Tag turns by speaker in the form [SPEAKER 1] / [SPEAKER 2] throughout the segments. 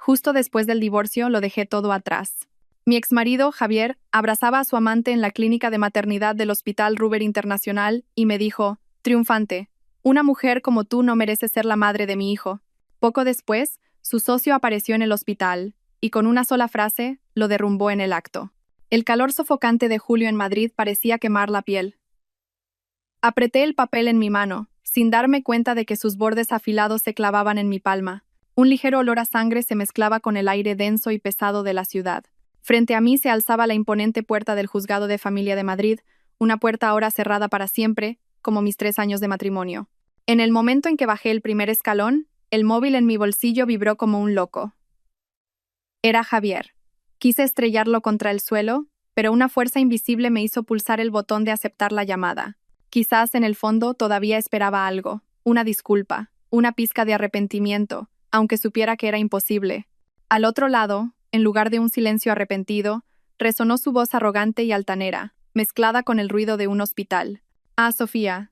[SPEAKER 1] Justo después del divorcio lo dejé todo atrás. Mi exmarido, Javier, abrazaba a su amante en la clínica de maternidad del Hospital Ruber Internacional y me dijo, triunfante, una mujer como tú no merece ser la madre de mi hijo. Poco después, su socio apareció en el hospital y con una sola frase lo derrumbó en el acto. El calor sofocante de julio en Madrid parecía quemar la piel. Apreté el papel en mi mano, sin darme cuenta de que sus bordes afilados se clavaban en mi palma. Un ligero olor a sangre se mezclaba con el aire denso y pesado de la ciudad. Frente a mí se alzaba la imponente puerta del Juzgado de Familia de Madrid, una puerta ahora cerrada para siempre, como mis 3 años de matrimonio. En el momento en que bajé el primer escalón, el móvil en mi bolsillo vibró como un loco. Era Javier. Quise estrellarlo contra el suelo, pero una fuerza invisible me hizo pulsar el botón de aceptar la llamada. Quizás en el fondo todavía esperaba algo, una disculpa, una pizca de arrepentimiento, aunque supiera que era imposible. Al otro lado, en lugar de un silencio arrepentido, resonó su voz arrogante y altanera, mezclada con el ruido de un hospital. Ah, Sofía,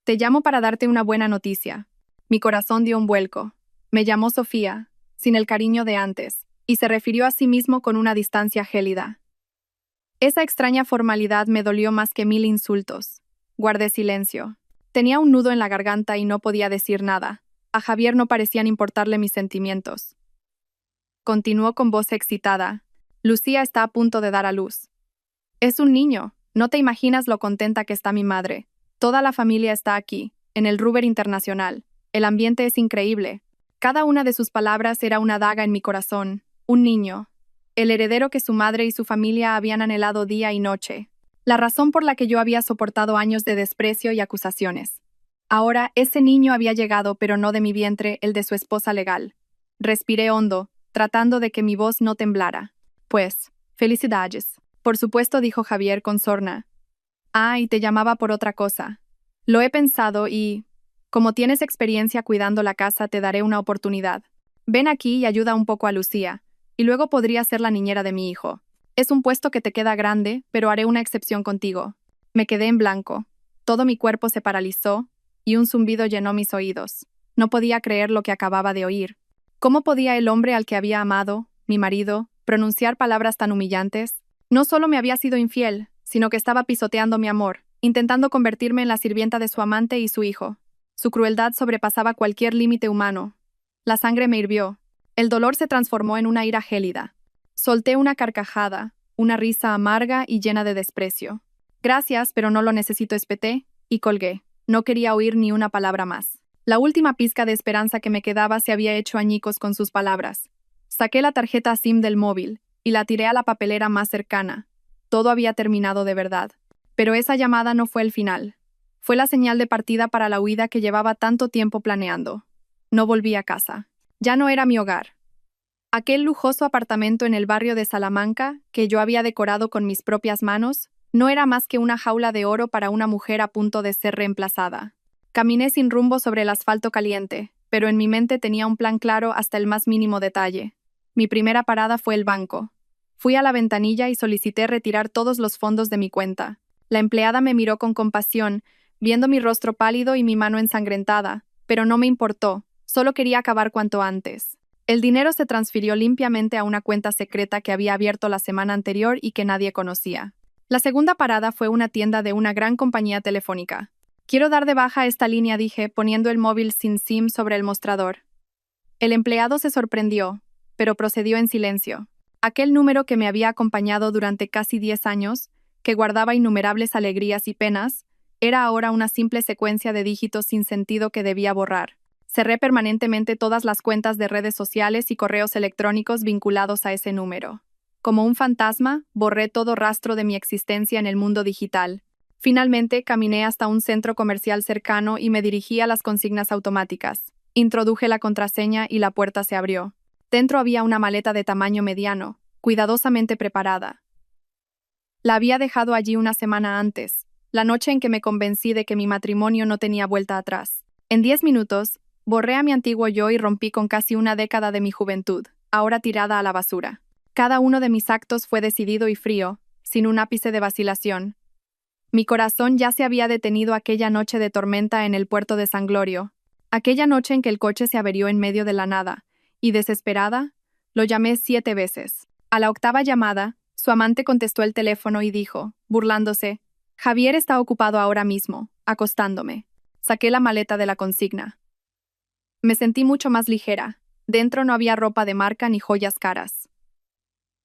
[SPEAKER 1] te llamo para darte una buena noticia. Mi corazón dio un vuelco. Me llamó Sofía, sin el cariño de antes, y se refirió a sí mismo con una distancia gélida. Esa extraña formalidad me dolió más que 1000 insultos. Guardé silencio. Tenía un nudo en la garganta y no podía decir nada. A Javier no parecían importarle mis sentimientos. Continuó con voz excitada. Lucía está a punto de dar a luz. Es un niño. No te imaginas lo contenta que está mi madre. Toda la familia está aquí, en el Ruber Internacional. El ambiente es increíble. Cada una de sus palabras era una daga en mi corazón. Un niño. El heredero que su madre y su familia habían anhelado día y noche. La razón por la que yo había soportado años de desprecio y acusaciones. Ahora, ese niño había llegado, pero no de mi vientre, el de su esposa legal. Respiré hondo, tratando de que mi voz no temblara. Pues, felicidades. Por supuesto, dijo Javier con sorna. Ah, y te llamaba por otra cosa. Lo he pensado y, como tienes experiencia cuidando la casa, te daré una oportunidad. Ven aquí y ayuda un poco a Lucía, y luego podrías ser la niñera de mi hijo. Es un puesto que te queda grande, pero haré una excepción contigo. Me quedé en blanco. Todo mi cuerpo se paralizó, y un zumbido llenó mis oídos. No podía creer lo que acababa de oír. ¿Cómo podía el hombre al que había amado, mi marido, pronunciar palabras tan humillantes? No solo me había sido infiel, sino que estaba pisoteando mi amor, intentando convertirme en la sirvienta de su amante y su hijo. Su crueldad sobrepasaba cualquier límite humano. La sangre me hirvió. El dolor se transformó en una ira gélida. Solté una carcajada, una risa amarga y llena de desprecio. Gracias, pero no lo necesito, espeté, y colgué. No quería oír ni una palabra más. La última pizca de esperanza que me quedaba se había hecho añicos con sus palabras. Saqué la tarjeta SIM del móvil y la tiré a la papelera más cercana. Todo había terminado de verdad. Pero esa llamada no fue el final. Fue la señal de partida para la huida que llevaba tanto tiempo planeando. No volví a casa. Ya no era mi hogar. Aquel lujoso apartamento en el barrio de Salamanca, que yo había decorado con mis propias manos, no era más que una jaula de oro para una mujer a punto de ser reemplazada. Caminé sin rumbo sobre el asfalto caliente, pero en mi mente tenía un plan claro hasta el más mínimo detalle. Mi primera parada fue el banco. Fui a la ventanilla y solicité retirar todos los fondos de mi cuenta. La empleada me miró con compasión, viendo mi rostro pálido y mi mano ensangrentada, pero no me importó, solo quería acabar cuanto antes. El dinero se transfirió limpiamente a una cuenta secreta que había abierto la semana anterior y que nadie conocía. La segunda parada fue una tienda de una gran compañía telefónica. Quiero dar de baja esta línea, dije, poniendo el móvil sin SIM sobre el mostrador. El empleado se sorprendió, pero procedió en silencio. Aquel número que me había acompañado durante casi 10 años, que guardaba innumerables alegrías y penas, era ahora una simple secuencia de dígitos sin sentido que debía borrar. Cerré permanentemente todas las cuentas de redes sociales y correos electrónicos vinculados a ese número. Como un fantasma, borré todo rastro de mi existencia en el mundo digital. Finalmente, caminé hasta un centro comercial cercano y me dirigí a las consignas automáticas. Introduje la contraseña y la puerta se abrió. Dentro había una maleta de tamaño mediano, cuidadosamente preparada. La había dejado allí una semana antes, la noche en que me convencí de que mi matrimonio no tenía vuelta atrás. En 10 minutos, borré a mi antiguo yo y rompí con casi una década de mi juventud, ahora tirada a la basura. Cada uno de mis actos fue decidido y frío, sin un ápice de vacilación. Mi corazón ya se había detenido aquella noche de tormenta en el puerto de San Glorio, aquella noche en que el coche se averió en medio de la nada, y desesperada, Lo llamé 7 veces. A la octava llamada, su amante contestó el teléfono y dijo, burlándose, Javier está ocupado ahora mismo, acostándome. Saqué la maleta de la consigna. Me sentí mucho más ligera. Dentro no había ropa de marca ni joyas caras.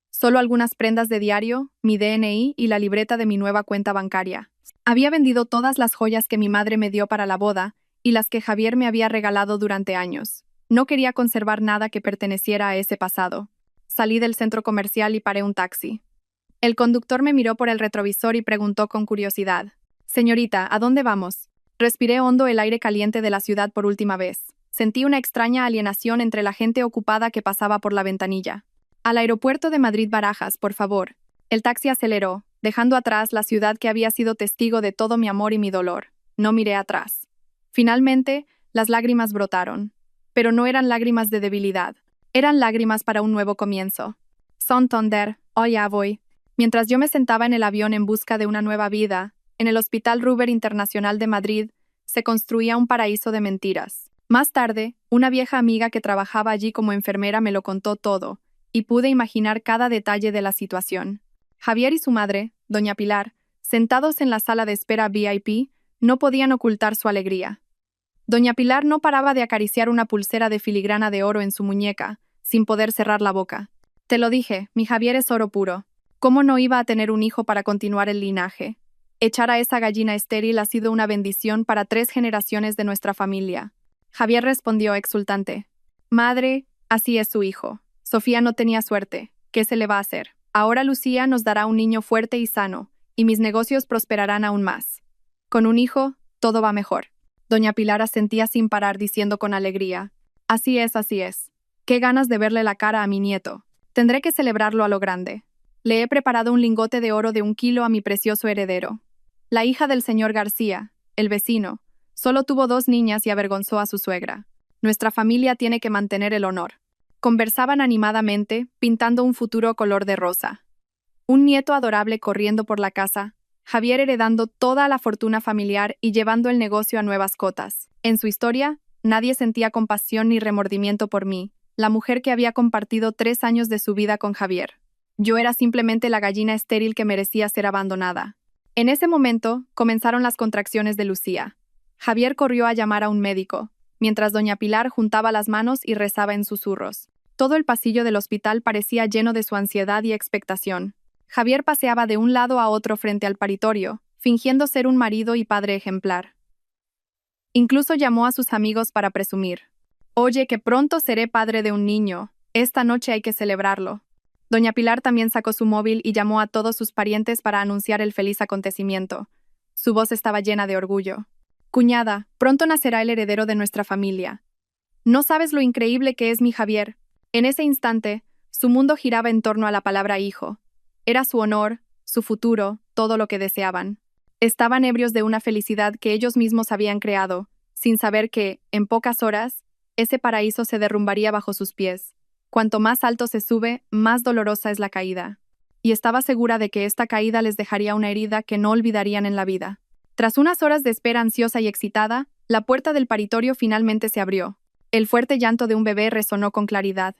[SPEAKER 1] Solo algunas prendas de diario, mi DNI y la libreta de mi nueva cuenta bancaria. Había vendido todas las joyas que mi madre me dio para la boda y las que Javier me había regalado durante años. No quería conservar nada que perteneciera a ese pasado. Salí del centro comercial y paré un taxi. El conductor me miró por el retrovisor y preguntó con curiosidad. Señorita, ¿a dónde vamos? Respiré hondo el aire caliente de la ciudad por última vez. Sentí una extraña alienación entre la gente ocupada que pasaba por la ventanilla. Al aeropuerto de Madrid-Barajas, por favor. El taxi aceleró, dejando atrás la ciudad que había sido testigo de todo mi amor y mi dolor. No miré atrás. Finalmente, las lágrimas brotaron. Pero no eran lágrimas de debilidad. Eran lágrimas para un nuevo comienzo. Santander, oh ya voy. Mientras yo me sentaba en el avión en busca de una nueva vida, en el Hospital Ruber Internacional de Madrid, se construía un paraíso de mentiras. Más tarde, una vieja amiga que trabajaba allí como enfermera me lo contó todo, y pude imaginar cada detalle de la situación. Javier y su madre, doña Pilar, sentados en la sala de espera VIP, no podían ocultar su alegría. Doña Pilar no paraba de acariciar una pulsera de filigrana de oro en su muñeca, sin poder cerrar la boca. Te lo dije, mi Javier es oro puro. ¿Cómo no iba a tener un hijo para continuar el linaje? Echar a esa gallina estéril ha sido una bendición para 3 generaciones de nuestra familia. Javier respondió exultante. Madre, así es su hijo. Sofía no tenía suerte. ¿Qué se le va a hacer? Ahora Lucía nos dará un niño fuerte y sano, y mis negocios prosperarán aún más. Con un hijo, todo va mejor. Doña Pilar asentía sin parar diciendo con alegría. Así es, así es. Qué ganas de verle la cara a mi nieto. Tendré que celebrarlo a lo grande. Le he preparado un lingote de oro de 1 kilo a mi precioso heredero. La hija del señor García, el vecino, solo tuvo 2 niñas y avergonzó a su suegra. Nuestra familia tiene que mantener el honor. Conversaban animadamente, pintando un futuro color de rosa. Un nieto adorable corriendo por la casa, Javier heredando toda la fortuna familiar y llevando el negocio a nuevas cotas. En su historia, nadie sentía compasión ni remordimiento por mí, la mujer que había compartido 3 años de su vida con Javier. Yo era simplemente la gallina estéril que merecía ser abandonada. En ese momento, comenzaron las contracciones de Lucía. Javier corrió a llamar a un médico, mientras doña Pilar juntaba las manos y rezaba en susurros. Todo el pasillo del hospital parecía lleno de su ansiedad y expectación. Javier paseaba de un lado a otro frente al paritorio, fingiendo ser un marido y padre ejemplar. Incluso llamó a sus amigos para presumir. Oye, que pronto seré padre de un niño. Esta noche hay que celebrarlo. Doña Pilar también sacó su móvil y llamó a todos sus parientes para anunciar el feliz acontecimiento. Su voz estaba llena de orgullo. Cuñada, pronto nacerá el heredero de nuestra familia. No sabes lo increíble que es mi Javier. En ese instante, su mundo giraba en torno a la palabra hijo. Era su honor, su futuro, todo lo que deseaban. Estaban ebrios de una felicidad que ellos mismos habían creado, sin saber que, en pocas horas, ese paraíso se derrumbaría bajo sus pies. Cuanto más alto se sube, más dolorosa es la caída. Y estaba segura de que esta caída les dejaría una herida que no olvidarían en la vida. Tras unas horas de espera ansiosa y excitada, la puerta del paritorio finalmente se abrió. El fuerte llanto de un bebé resonó con claridad.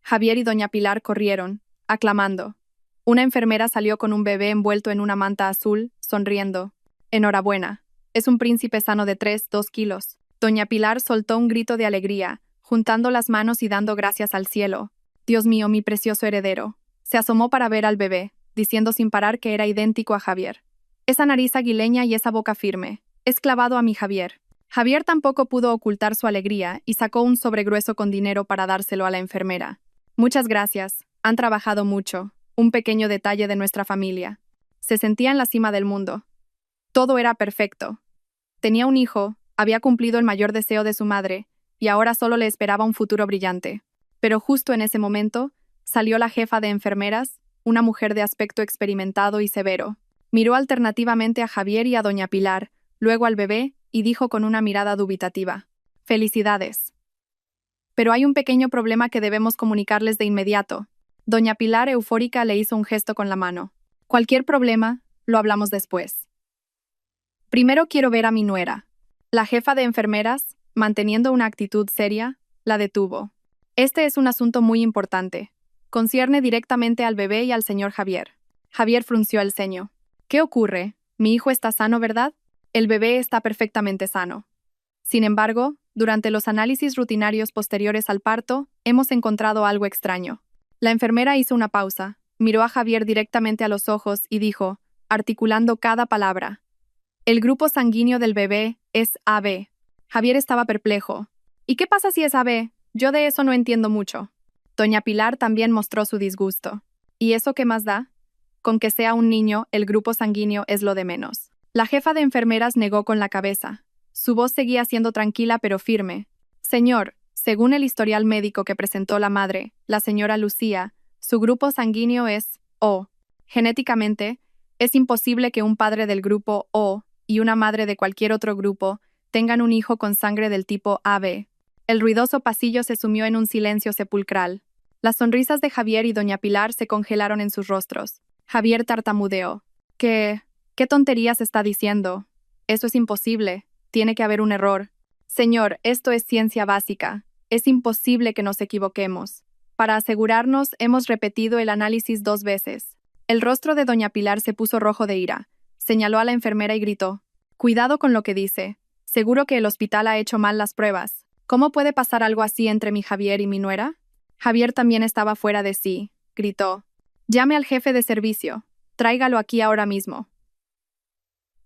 [SPEAKER 1] Javier y doña Pilar corrieron, aclamando. Una enfermera salió con un bebé envuelto en una manta azul, sonriendo. Enhorabuena. Es un príncipe sano de 2 kilos. Doña Pilar soltó un grito de alegría, juntando las manos y dando gracias al cielo. Dios mío, mi precioso heredero. Se asomó para ver al bebé, diciendo sin parar que era idéntico a Javier. Esa nariz aguileña y esa boca firme. Es clavado a mi Javier. Javier tampoco pudo ocultar su alegría y sacó un sobre grueso con dinero para dárselo a la enfermera. Muchas gracias. Han trabajado mucho. Un pequeño detalle de nuestra familia. Se sentía en la cima del mundo. Todo era perfecto. Tenía un hijo, había cumplido el mayor deseo de su madre, y ahora solo le esperaba un futuro brillante. Pero justo en ese momento, salió la jefa de enfermeras, una mujer de aspecto experimentado y severo. Miró alternativamente a Javier y a doña Pilar, luego al bebé, y dijo con una mirada dubitativa. Felicidades. Pero hay un pequeño problema que debemos comunicarles de inmediato. Doña Pilar, eufórica, le hizo un gesto con la mano. Cualquier problema, lo hablamos después. Primero quiero ver a mi nuera. La jefa de enfermeras, manteniendo una actitud seria, la detuvo. Este es un asunto muy importante. Concierne directamente al bebé y al señor Javier. Javier frunció el ceño. ¿Qué ocurre? Mi hijo está sano, ¿verdad? El bebé está perfectamente sano. Sin embargo, durante los análisis rutinarios posteriores al parto, hemos encontrado algo extraño. La enfermera hizo una pausa, miró a Javier directamente a los ojos y dijo, articulando cada palabra: el grupo sanguíneo del bebé es AB. Javier estaba perplejo. ¿Y qué pasa si es AB? Yo de eso no entiendo mucho. Doña Pilar también mostró su disgusto. ¿Y eso qué más da? Con que sea un niño, el grupo sanguíneo es lo de menos. La jefa de enfermeras negó con la cabeza. Su voz seguía siendo tranquila pero firme. Señor, según el historial médico que presentó la madre, la señora Lucía, su grupo sanguíneo es O. Genéticamente, es imposible que un padre del grupo O y una madre de cualquier otro grupo tengan un hijo con sangre del tipo AB. El ruidoso pasillo se sumió en un silencio sepulcral. Las sonrisas de Javier y doña Pilar se congelaron en sus rostros. Javier tartamudeó. ¿Qué tonterías está diciendo? Eso es imposible. Tiene que haber un error. Señor, esto es ciencia básica. Es imposible que nos equivoquemos. Para asegurarnos, hemos repetido el análisis 2 veces. El rostro de doña Pilar se puso rojo de ira. Señaló a la enfermera y gritó: cuidado con lo que dice. Seguro que el hospital ha hecho mal las pruebas. ¿Cómo puede pasar algo así entre mi Javier y mi nuera? Javier también estaba fuera de sí. Gritó: llame al jefe de servicio. Tráigalo aquí ahora mismo.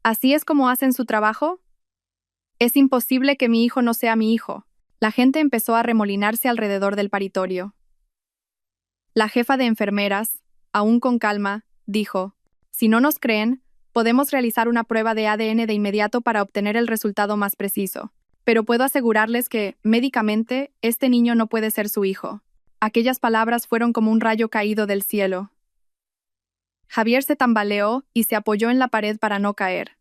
[SPEAKER 1] ¿Así es como hacen su trabajo? Es imposible que mi hijo no sea mi hijo. La gente empezó a remolinarse alrededor del paritorio. La jefa de enfermeras, aún con calma, dijo: si no nos creen, podemos realizar una prueba de ADN de inmediato para obtener el resultado más preciso. Pero puedo asegurarles que, médicamente, este niño no puede ser su hijo. Aquellas palabras fueron como un rayo caído del cielo. Javier se tambaleó y se apoyó en la pared para no caer.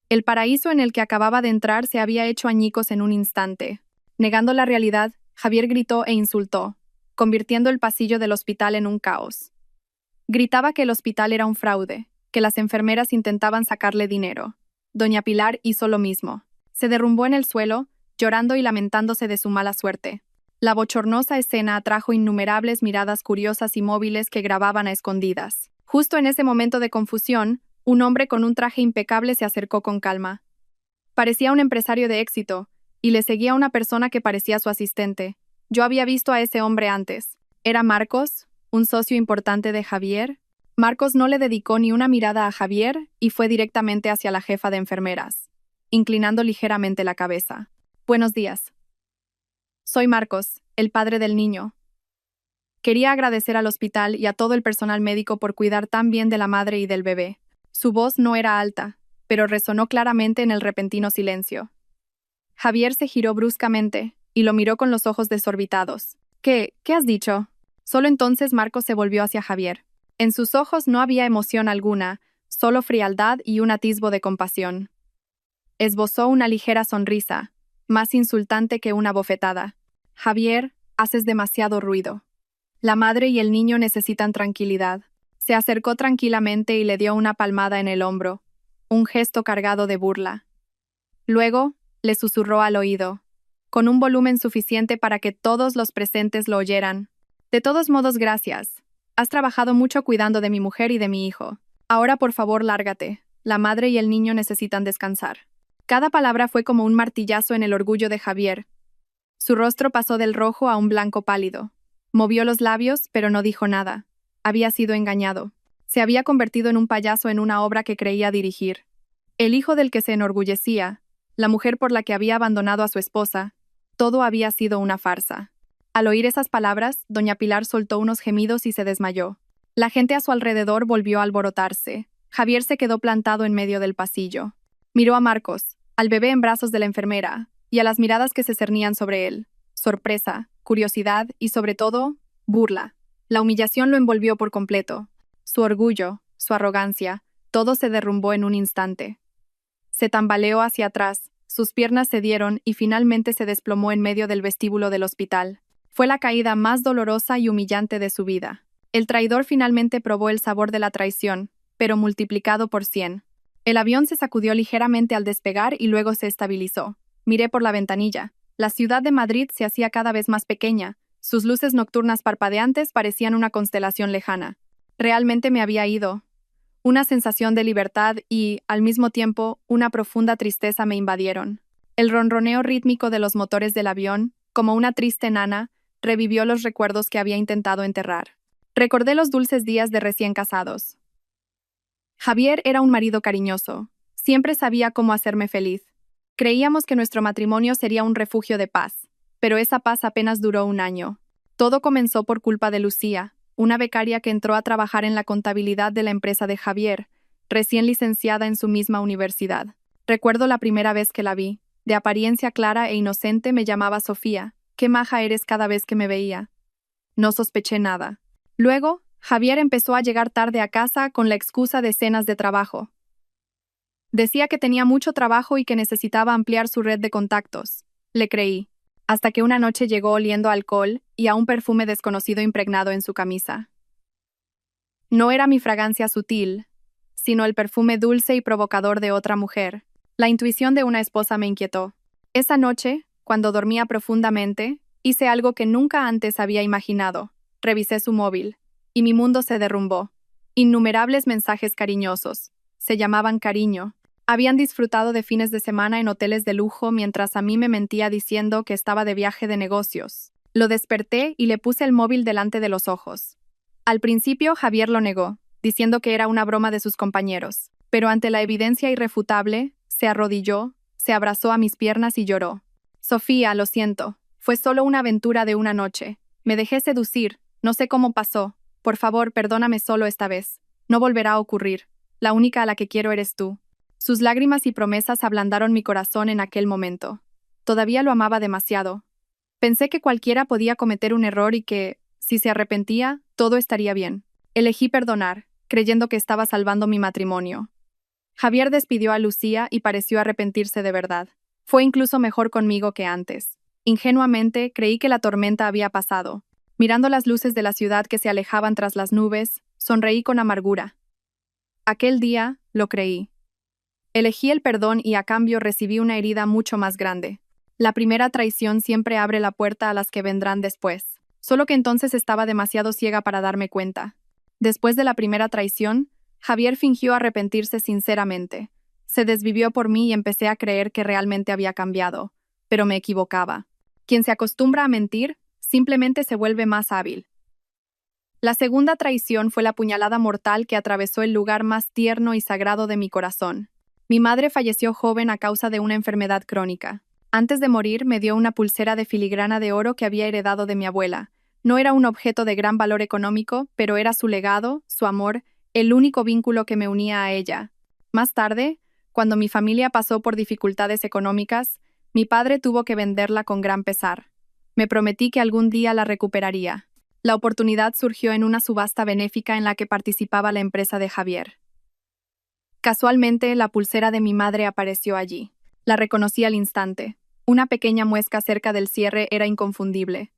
[SPEAKER 1] El paraíso en el que acababa de entrar se había hecho añicos en un instante. Negando la realidad, Javier gritó e insultó, convirtiendo el pasillo del hospital en un caos. Gritaba que el hospital era un fraude, que las enfermeras intentaban sacarle dinero. Doña Pilar hizo lo mismo. Se derrumbó en el suelo, llorando y lamentándose de su mala suerte. La bochornosa escena atrajo innumerables miradas curiosas y móviles que grababan a escondidas. Justo en ese momento de confusión, un hombre con un traje impecable se acercó con calma. Parecía un empresario de éxito, y le seguía una persona que parecía su asistente. Yo había visto a ese hombre antes. ¿Era Marcos, un socio importante de Javier? Marcos no le dedicó ni una mirada a Javier y fue directamente hacia la jefa de enfermeras, inclinando ligeramente la cabeza. Buenos días. Soy Marcos, el padre del niño. Quería agradecer al hospital y a todo el personal médico por cuidar tan bien de la madre y del bebé. Su voz no era alta, pero resonó claramente en el repentino silencio. Javier se giró bruscamente y lo miró con los ojos desorbitados. ¿Qué has dicho? Solo entonces Marcos se volvió hacia Javier. En sus ojos no había emoción alguna, solo frialdad y un atisbo de compasión. Esbozó una ligera sonrisa, más insultante que una bofetada. Javier, haces demasiado ruido. La madre y el niño necesitan tranquilidad. Se acercó tranquilamente y le dio una palmada en el hombro, un gesto cargado de burla. Luego, le susurró al oído, con un volumen suficiente para que todos los presentes lo oyeran. De todos modos, gracias. Has trabajado mucho cuidando de mi mujer y de mi hijo. Ahora, por favor, lárgate. La madre y el niño necesitan descansar. Cada palabra fue como un martillazo en el orgullo de Javier. Su rostro pasó del rojo a un blanco pálido. Movió los labios, pero no dijo nada. Había sido engañado. Se había convertido en un payaso en una obra que creía dirigir. El hijo del que se enorgullecía, la mujer por la que había abandonado a su esposa, todo había sido una farsa. Al oír esas palabras, doña Pilar soltó unos gemidos y se desmayó. La gente a su alrededor volvió a alborotarse. Javier se quedó plantado en medio del pasillo. Miró a Marcos, al bebé en brazos de la enfermera, y a las miradas que se cernían sobre él. Sorpresa, curiosidad y, sobre todo, burla. La humillación lo envolvió por completo. Su orgullo, su arrogancia, todo se derrumbó en un instante. Se tambaleó hacia atrás, sus piernas cedieron y finalmente se desplomó en medio del vestíbulo del hospital. Fue la caída más dolorosa y humillante de su vida. El traidor finalmente probó el sabor de la traición, pero multiplicado por 100. El avión se sacudió ligeramente al despegar y luego se estabilizó. Miré por la ventanilla. La ciudad de Madrid se hacía cada vez más pequeña, Sus luces nocturnas parpadeantes parecían una constelación lejana. Realmente me había ido. Una sensación de libertad y, al mismo tiempo, una profunda tristeza me invadieron. El ronroneo rítmico de los motores del avión, como una triste nana, revivió los recuerdos que había intentado enterrar. Recordé los dulces días de recién casados. Javier era un marido cariñoso. Siempre sabía cómo hacerme feliz. Creíamos que nuestro matrimonio sería un refugio de paz, pero esa paz apenas duró un año. Todo comenzó por culpa de Lucía, una becaria que entró a trabajar en la contabilidad de la empresa de Javier, recién licenciada en su misma universidad. Recuerdo la primera vez que la vi. De apariencia clara e inocente me llamaba Sofía. Qué maja eres cada vez que me veía. No sospeché nada. Luego, Javier empezó a llegar tarde a casa con la excusa de cenas de trabajo. Decía que tenía mucho trabajo y que necesitaba ampliar su red de contactos. Le creí, hasta que una noche llegó oliendo a alcohol y a un perfume desconocido impregnado en su camisa. No era mi fragancia sutil, sino el perfume dulce y provocador de otra mujer. La intuición de una esposa me inquietó. Esa noche, cuando dormía profundamente, hice algo que nunca antes había imaginado. Revisé su móvil, y mi mundo se derrumbó. Innumerables mensajes cariñosos. Se llamaban cariño. Habían disfrutado de fines de semana en hoteles de lujo mientras a mí me mentía diciendo que estaba de viaje de negocios. Lo desperté y le puse el móvil delante de los ojos. Al principio, Javier lo negó, diciendo que era una broma de sus compañeros, pero ante la evidencia irrefutable, se arrodilló, se abrazó a mis piernas y lloró. Sofía, lo siento. Fue solo una aventura de una noche. Me dejé seducir. No sé cómo pasó. Por favor, perdóname solo esta vez. No volverá a ocurrir. La única a la que quiero eres tú. Sus lágrimas y promesas ablandaron mi corazón en aquel momento. Todavía lo amaba demasiado. Pensé que cualquiera podía cometer un error y que, si se arrepentía, todo estaría bien. Elegí perdonar, creyendo que estaba salvando mi matrimonio. Javier despidió a Lucía y pareció arrepentirse de verdad. Fue incluso mejor conmigo que antes. Ingenuamente, creí que la tormenta había pasado. Mirando las luces de la ciudad que se alejaban tras las nubes, sonreí con amargura. Aquel día, lo creí. Elegí el perdón y a cambio recibí una herida mucho más grande. La primera traición siempre abre la puerta a las que vendrán después. Solo que entonces estaba demasiado ciega para darme cuenta. Después de la primera traición, Javier fingió arrepentirse sinceramente. Se desvivió por mí y empecé a creer que realmente había cambiado. Pero me equivocaba. Quien se acostumbra a mentir, simplemente se vuelve más hábil. La segunda traición fue la puñalada mortal que atravesó el lugar más tierno y sagrado de mi corazón. Mi madre falleció joven a causa de una enfermedad crónica. Antes de morir me dio una pulsera de filigrana de oro que había heredado de mi abuela. No era un objeto de gran valor económico, pero era su legado, su amor, el único vínculo que me unía a ella. Más tarde, cuando mi familia pasó por dificultades económicas, mi padre tuvo que venderla con gran pesar. Me prometí que algún día la recuperaría. La oportunidad surgió en una subasta benéfica en la que participaba la empresa de Javier. Casualmente, la pulsera de mi madre apareció allí. La reconocí al instante. Una pequeña muesca cerca del cierre era inconfundible.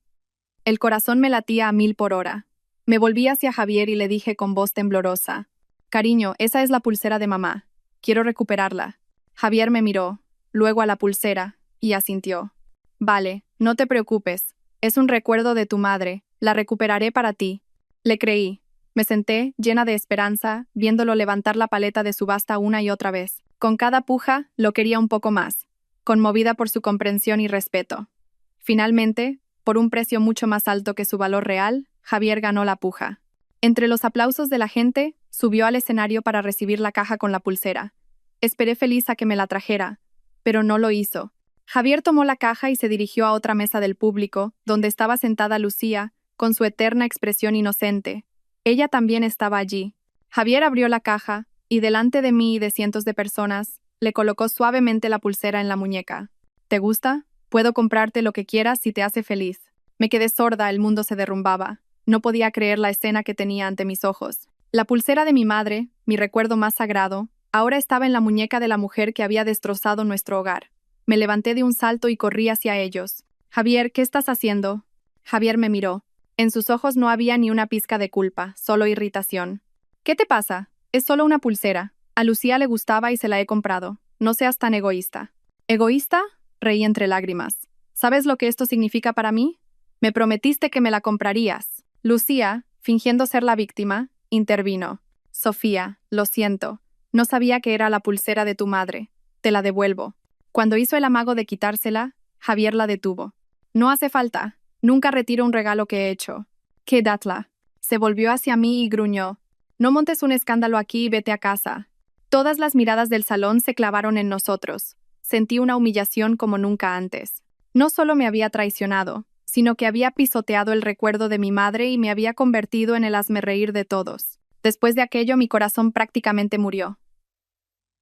[SPEAKER 1] El corazón me latía a 1000 por hora. Me volví hacia Javier y le dije con voz temblorosa: «Cariño, esa es la pulsera de mamá. Quiero recuperarla». Javier me miró, luego a la pulsera, y asintió. «Vale, no te preocupes. Es un recuerdo de tu madre. La recuperaré para ti». Le creí. Me senté, llena de esperanza, viéndolo levantar la paleta de subasta una y otra vez. Con cada puja, lo quería un poco más, conmovida por su comprensión y respeto. Finalmente, por un precio mucho más alto que su valor real, Javier ganó la puja. Entre los aplausos de la gente, subió al escenario para recibir la caja con la pulsera. Esperé feliz a que me la trajera, pero no lo hizo. Javier tomó la caja y se dirigió a otra mesa del público, donde estaba sentada Lucía, con su eterna expresión inocente. Ella también estaba allí. Javier abrió la caja, y delante de mí y de cientos de personas, le colocó suavemente la pulsera en la muñeca. ¿Te gusta? Puedo comprarte lo que quieras si te hace feliz. Me quedé sorda, el mundo se derrumbaba. No podía creer la escena que tenía ante mis ojos. La pulsera de mi madre, mi recuerdo más sagrado, ahora estaba en la muñeca de la mujer que había destrozado nuestro hogar. Me levanté de un salto y corrí hacia ellos. «Javier, ¿qué estás haciendo?» Javier me miró. En sus ojos no había ni una pizca de culpa, solo irritación. «¿Qué te pasa? Es solo una pulsera. A Lucía le gustaba y se la he comprado. No seas tan egoísta». «¿Egoísta?», reí entre lágrimas. «¿Sabes lo que esto significa para mí? Me prometiste que me la comprarías. Lucía, fingiendo ser la víctima, intervino. Sofía, lo siento. No sabía que era la pulsera de tu madre. Te la devuelvo. Cuando hizo el amago de quitársela, Javier la detuvo. No hace falta. Nunca retiro un regalo que he hecho. Quédatela. Se volvió hacia mí y gruñó. No montes un escándalo aquí y vete a casa. Todas las miradas del salón se clavaron en nosotros. Sentí una humillación como nunca antes. No solo me había traicionado, sino que había pisoteado el recuerdo de mi madre y me había convertido en el hazmerreír de todos. Después de aquello, mi corazón prácticamente murió.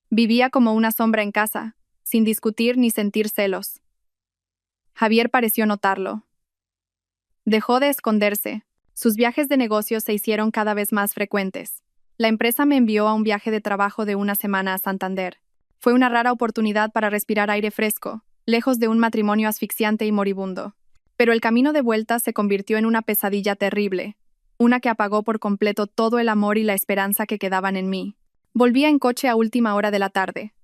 [SPEAKER 1] Vivía como una sombra en casa, sin discutir ni sentir celos. Javier pareció notarlo. Dejó de esconderse. Sus viajes de negocios se hicieron cada vez más frecuentes. La empresa me envió a un viaje de trabajo de una semana a Santander. Fue una rara oportunidad para respirar aire fresco, lejos de un matrimonio asfixiante y moribundo. Pero el camino de vuelta se convirtió en una pesadilla terrible, una que apagó por completo todo el amor y la esperanza que quedaban en mí. Volvía en coche a última hora de la tarde.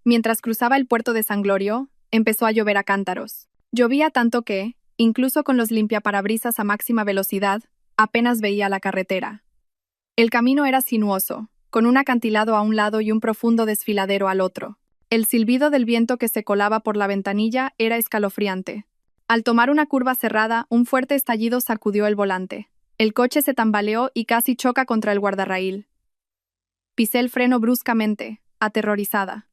[SPEAKER 1] Mientras cruzaba el puerto de San Glorio, empezó a llover a cántaros. Llovía tanto que, incluso con los limpiaparabrisas a máxima velocidad, apenas veía la carretera. El camino era sinuoso, con un acantilado a un lado y un profundo desfiladero al otro. El silbido del viento que se colaba por la ventanilla era escalofriante. Al tomar una curva cerrada, un fuerte estallido sacudió el volante. El coche se tambaleó y casi choca contra el guardarraíl. Pisé el freno bruscamente, aterrorizada.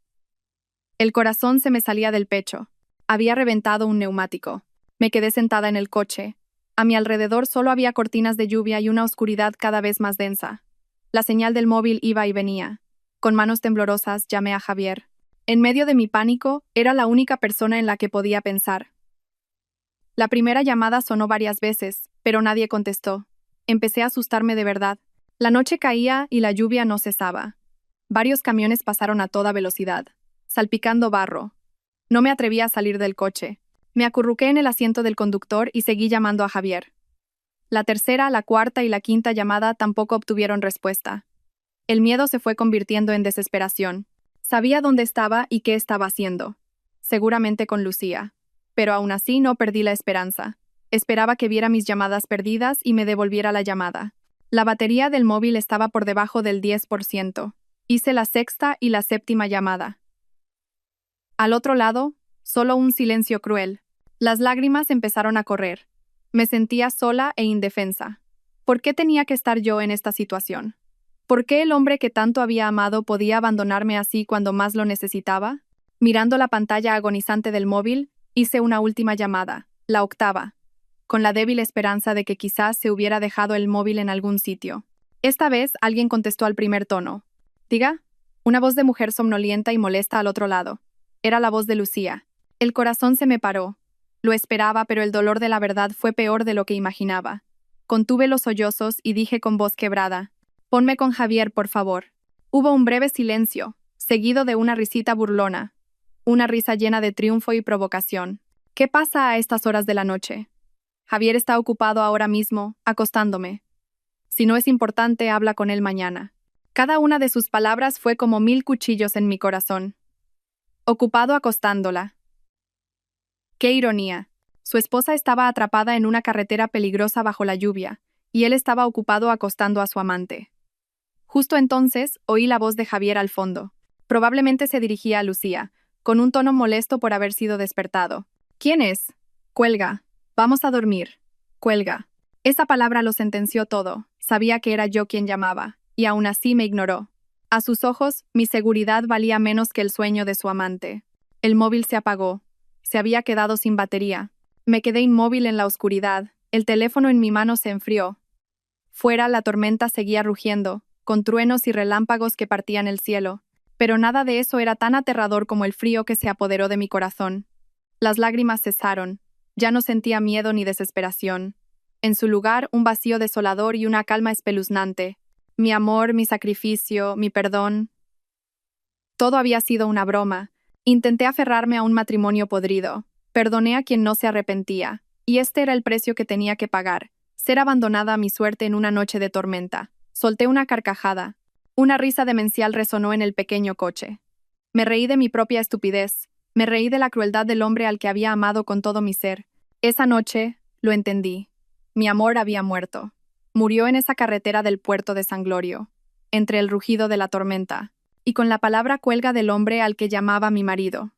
[SPEAKER 1] El corazón se me salía del pecho. Había reventado un neumático. Me quedé sentada en el coche. A mi alrededor solo había cortinas de lluvia y una oscuridad cada vez más densa. La señal del móvil iba y venía. Con manos temblorosas llamé a Javier. En medio de mi pánico, era la única persona en la que podía pensar. La primera llamada sonó varias veces, pero nadie contestó. Empecé a asustarme de verdad. La noche caía y la lluvia no cesaba. Varios camiones pasaron a toda velocidad, salpicando barro. No me atreví a salir del coche. Me acurruqué en el asiento del conductor y seguí llamando a Javier. La tercera, la cuarta y la quinta llamada tampoco obtuvieron respuesta. El miedo se fue convirtiendo en desesperación. Sabía dónde estaba y qué estaba haciendo. Seguramente con Lucía. Pero aún así no perdí la esperanza. Esperaba que viera mis llamadas perdidas y me devolviera la llamada. La batería del móvil estaba por debajo del 10%. Hice la sexta y la séptima llamada. Al otro lado, solo un silencio cruel. Las lágrimas empezaron a correr. Me sentía sola e indefensa. ¿Por qué tenía que estar yo en esta situación? ¿Por qué el hombre que tanto había amado podía abandonarme así cuando más lo necesitaba? Mirando la pantalla agonizante del móvil, hice una última llamada, la octava, con la débil esperanza de que quizás se hubiera dejado el móvil en algún sitio. Esta vez alguien contestó al primer tono. ¿Diga? Una voz de mujer somnolienta y molesta al otro lado. Era la voz de Lucía. El corazón se me paró. Lo esperaba, pero el dolor de la verdad fue peor de lo que imaginaba. Contuve los sollozos y dije con voz quebrada: «Ponme con Javier, por favor». Hubo un breve silencio, seguido de una risita burlona. Una risa llena de triunfo y provocación. ¿Qué pasa a estas horas de la noche? Javier está ocupado ahora mismo, acostándome. Si no es importante, habla con él mañana. Cada una de sus palabras fue como 1000 cuchillos en mi corazón. Ocupado acostándola. ¡Qué ironía! Su esposa estaba atrapada en una carretera peligrosa bajo la lluvia, y él estaba ocupado acostando a su amante. Justo entonces, oí la voz de Javier al fondo. Probablemente se dirigía a Lucía, con un tono molesto por haber sido despertado. ¿Quién es? Cuelga. Vamos a dormir. Cuelga. Esa palabra lo sentenció todo. Sabía que era yo quien llamaba, y aún así me ignoró. A sus ojos, mi seguridad valía menos que el sueño de su amante. El móvil se apagó. Se había quedado sin batería. Me quedé inmóvil en la oscuridad. El teléfono en mi mano se enfrió. Fuera, la tormenta seguía rugiendo, con truenos y relámpagos que partían el cielo. Pero nada de eso era tan aterrador como el frío que se apoderó de mi corazón. Las lágrimas cesaron. Ya no sentía miedo ni desesperación. En su lugar, un vacío desolador y una calma espeluznante. Mi amor, mi sacrificio, mi perdón. Todo había sido una broma. Intenté aferrarme a un matrimonio podrido. Perdoné a quien no se arrepentía. Y este era el precio que tenía que pagar: ser abandonada a mi suerte en una noche de tormenta. Solté una carcajada. Una risa demencial resonó en el pequeño coche. Me reí de mi propia estupidez. Me reí de la crueldad del hombre al que había amado con todo mi ser. Esa noche, lo entendí. Mi amor había muerto. Murió en esa carretera del puerto de San Glorio, entre el rugido de la tormenta, y con la palabra cuelga del hombre al que llamaba mi marido.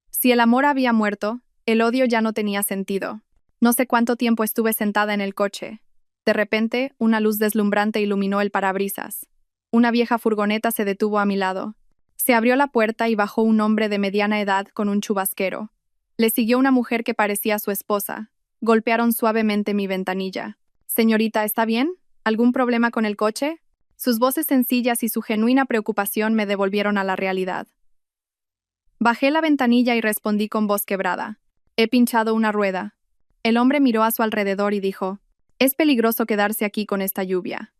[SPEAKER 1] Si el amor había muerto, el odio ya no tenía sentido. No sé cuánto tiempo estuve sentada en el coche. De repente, una luz deslumbrante iluminó el parabrisas. Una vieja furgoneta se detuvo a mi lado. Se abrió la puerta y bajó un hombre de mediana edad con un chubasquero. Le siguió una mujer que parecía su esposa. Golpearon suavemente mi ventanilla. «Señorita, ¿está bien? ¿Algún problema con el coche?» Sus voces sencillas y su genuina preocupación me devolvieron a la realidad. Bajé la ventanilla y respondí con voz quebrada. «He pinchado una rueda». El hombre miró a su alrededor y dijo: «Es peligroso quedarse aquí con esta lluvia.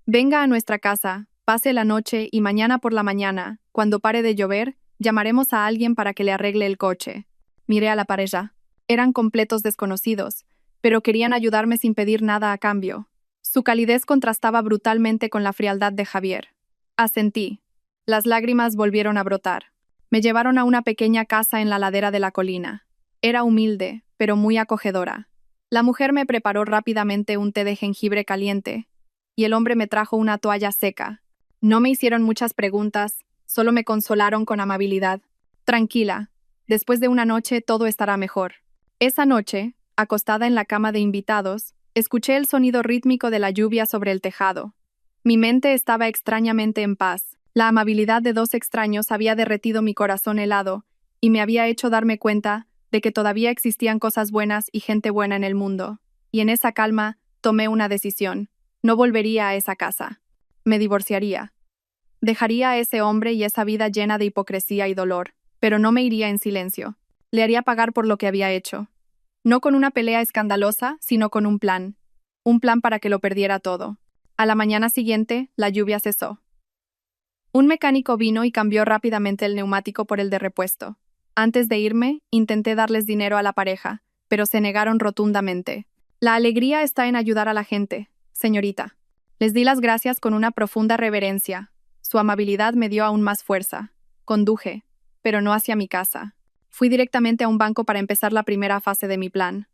[SPEAKER 1] Venga a nuestra casa, pase la noche y mañana por la mañana, cuando pare de llover, llamaremos a alguien para que le arregle el coche». Miré a la pareja. Eran completos desconocidos, pero querían ayudarme sin pedir nada a cambio. Su calidez contrastaba brutalmente con la frialdad de Javier. Asentí. Las lágrimas volvieron a brotar. Me llevaron a una pequeña casa en la ladera de la colina. Era humilde, pero muy acogedora. La mujer me preparó rápidamente un té de jengibre caliente, y el hombre me trajo una toalla seca. No me hicieron muchas preguntas, solo me consolaron con amabilidad. «Tranquila, después de una noche todo estará mejor». Esa noche, acostada en la cama de invitados, escuché el sonido rítmico de la lluvia sobre el tejado. Mi mente estaba extrañamente en paz. La amabilidad de dos extraños había derretido mi corazón helado y me había hecho darme cuenta de que todavía existían cosas buenas y gente buena en el mundo. Y en esa calma, tomé una decisión. No volvería a esa casa. Me divorciaría. Dejaría a ese hombre y esa vida llena de hipocresía y dolor, pero no me iría en silencio. Le haría pagar por lo que había hecho. No con una pelea escandalosa, sino con un plan. Un plan para que lo perdiera todo. A la mañana siguiente, la lluvia cesó. Un mecánico vino y cambió rápidamente el neumático por el de repuesto. Antes de irme, intenté darles dinero a la pareja, pero se negaron rotundamente. «La alegría está en ayudar a la gente, señorita». Les di las gracias con una profunda reverencia. Su amabilidad me dio aún más fuerza. Conduje, pero no hacia mi casa. Fui directamente a un banco para empezar la primera fase de mi plan.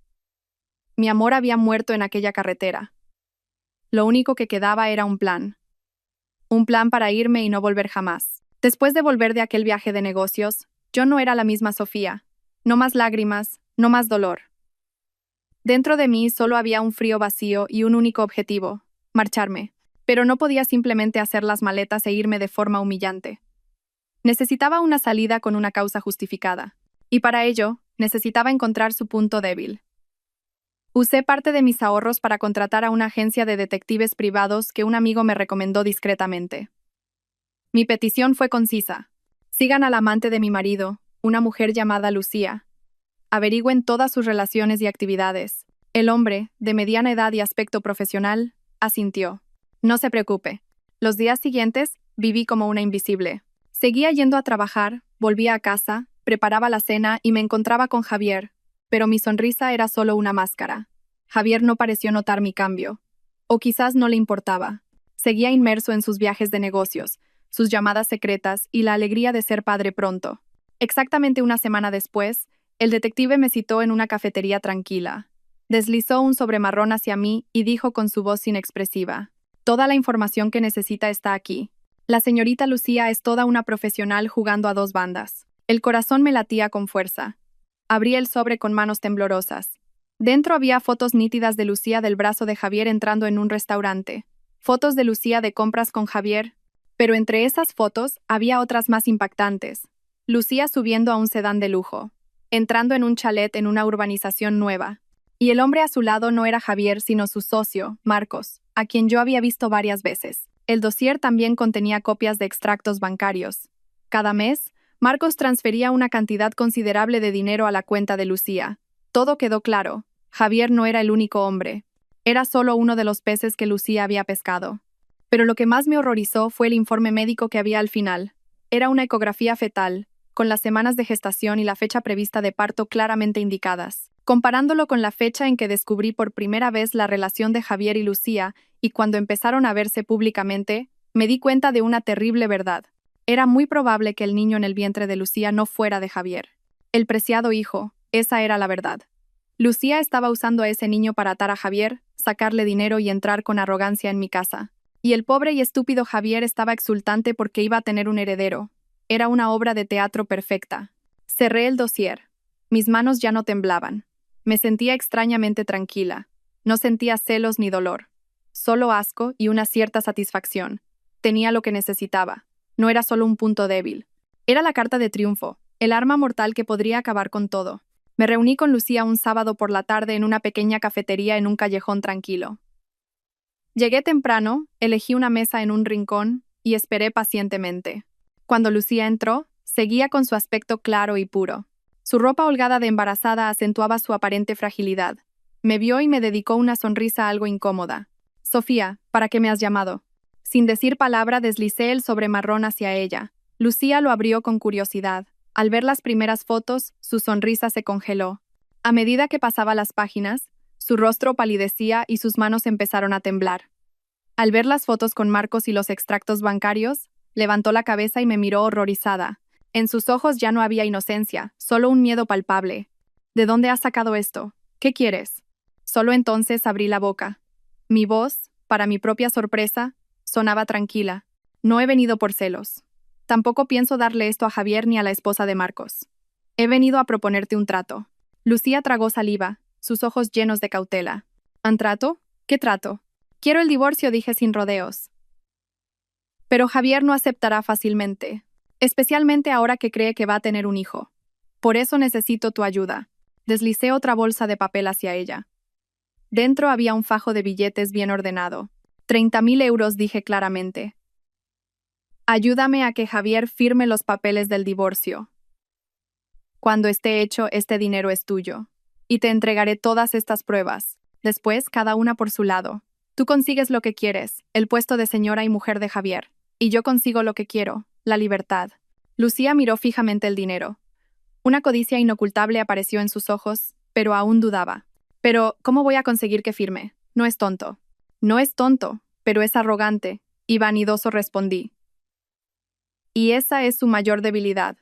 [SPEAKER 1] Mi amor había muerto en aquella carretera. Lo único que quedaba era un plan. Un plan para irme y no volver jamás. Después de volver de aquel viaje de negocios, yo no era la misma Sofía. No más lágrimas, no más dolor. Dentro de mí solo había un frío vacío y un único objetivo: marcharme. Pero no podía simplemente hacer las maletas e irme de forma humillante. Necesitaba una salida con una causa justificada. Y para ello, necesitaba encontrar su punto débil. Usé parte de mis ahorros para contratar a una agencia de detectives privados que un amigo me recomendó discretamente. Mi petición fue concisa. Sigan al amante de mi marido, una mujer llamada Lucía. Averigüen todas sus relaciones y actividades. El hombre, de mediana edad y aspecto profesional, asintió. No se preocupe. Los días siguientes, viví como una invisible. Seguía yendo a trabajar, volvía a casa, preparaba la cena y me encontraba con Javier, pero mi sonrisa era solo una máscara. Javier no pareció notar mi cambio. O quizás no le importaba. Seguía inmerso en sus viajes de negocios, sus llamadas secretas y la alegría de ser padre pronto. Exactamente una semana después, el detective me citó en una cafetería tranquila. Deslizó un sobremarrón hacia mí y dijo con su voz inexpresiva: «Toda la información que necesita está aquí. La señorita Lucía es toda una profesional jugando a dos bandas». El corazón me latía con fuerza. Abrí el sobre con manos temblorosas. Dentro había fotos nítidas de Lucía del brazo de Javier entrando en un restaurante. Fotos de Lucía de compras con Javier. Pero entre esas fotos había otras más impactantes. Lucía subiendo a un sedán de lujo. Entrando en un chalet en una urbanización nueva. Y el hombre a su lado no era Javier, sino su socio, Marcos, a quien yo había visto varias veces. El dossier también contenía copias de extractos bancarios. Cada mes, Marcos transfería una cantidad considerable de dinero a la cuenta de Lucía. Todo quedó claro. Javier no era el único hombre. Era solo uno de los peces que Lucía había pescado. Pero lo que más me horrorizó fue el informe médico que había al final. Era una ecografía fetal, con las semanas de gestación y la fecha prevista de parto claramente indicadas. Comparándolo con la fecha en que descubrí por primera vez la relación de Javier y Lucía y cuando empezaron a verse públicamente, me di cuenta de una terrible verdad. Era muy probable que el niño en el vientre de Lucía no fuera de Javier. El preciado hijo, Esa era la verdad. Lucía estaba usando a ese niño para atar a Javier, sacarle dinero y entrar con arrogancia en mi casa. Y el pobre y estúpido Javier estaba exultante porque iba a tener un heredero. Era una obra de teatro perfecta. Cerré el dossier. Mis manos ya no temblaban. Me sentía extrañamente tranquila. No sentía celos ni dolor. Solo asco y una cierta satisfacción. Tenía lo que necesitaba. No era solo un punto débil. Era la carta de triunfo, el arma mortal que podría acabar con todo. Me reuní con Lucía un sábado por la tarde en una pequeña cafetería en un callejón tranquilo. Llegué temprano, elegí una mesa en un rincón y esperé pacientemente. Cuando Lucía entró, seguía con su aspecto claro y puro. Su ropa holgada de embarazada acentuaba su aparente fragilidad. Me vio y me dedicó una sonrisa algo incómoda. «Sofía, ¿para qué me has llamado?» Sin decir palabra deslicé el sobre marrón hacia ella. Lucía lo abrió con curiosidad. Al ver las primeras fotos, su sonrisa se congeló. A medida que pasaba las páginas, su rostro palidecía y sus manos empezaron a temblar. Al ver las fotos con marcos y los extractos bancarios, levantó la cabeza y me miró horrorizada. En sus ojos ya no había inocencia, solo un miedo palpable. «¿De dónde has sacado esto? ¿Qué quieres?» Solo entonces abrí la boca. Mi voz, para mi propia sorpresa, sonaba tranquila. «No he venido por celos. Tampoco pienso darle esto a Javier ni a la esposa de Marcos. He venido a proponerte un trato». Lucía tragó saliva, sus ojos llenos de cautela. ¿Un trato? ¿Qué trato? «Quiero el divorcio», dije sin rodeos. Pero Javier no aceptará fácilmente, especialmente ahora que cree que va a tener un hijo. Por eso necesito tu ayuda. Deslicé otra bolsa de papel hacia ella. Dentro había un fajo de billetes bien ordenado. 30.000 euros, dije claramente. Ayúdame a que Javier firme los papeles del divorcio. Cuando esté hecho, este dinero es tuyo. Y te entregaré todas estas pruebas. Después, cada una por su lado. Tú consigues lo que quieres, el puesto de señora y mujer de Javier. Y yo consigo lo que quiero, la libertad. Lucía miró fijamente el dinero. Una codicia inocultable apareció en sus ojos, pero aún dudaba. «Pero, ¿cómo voy a conseguir que firme? No es tonto». «No es tonto, pero es arrogante», y vanidoso respondí. «Y esa es su mayor debilidad.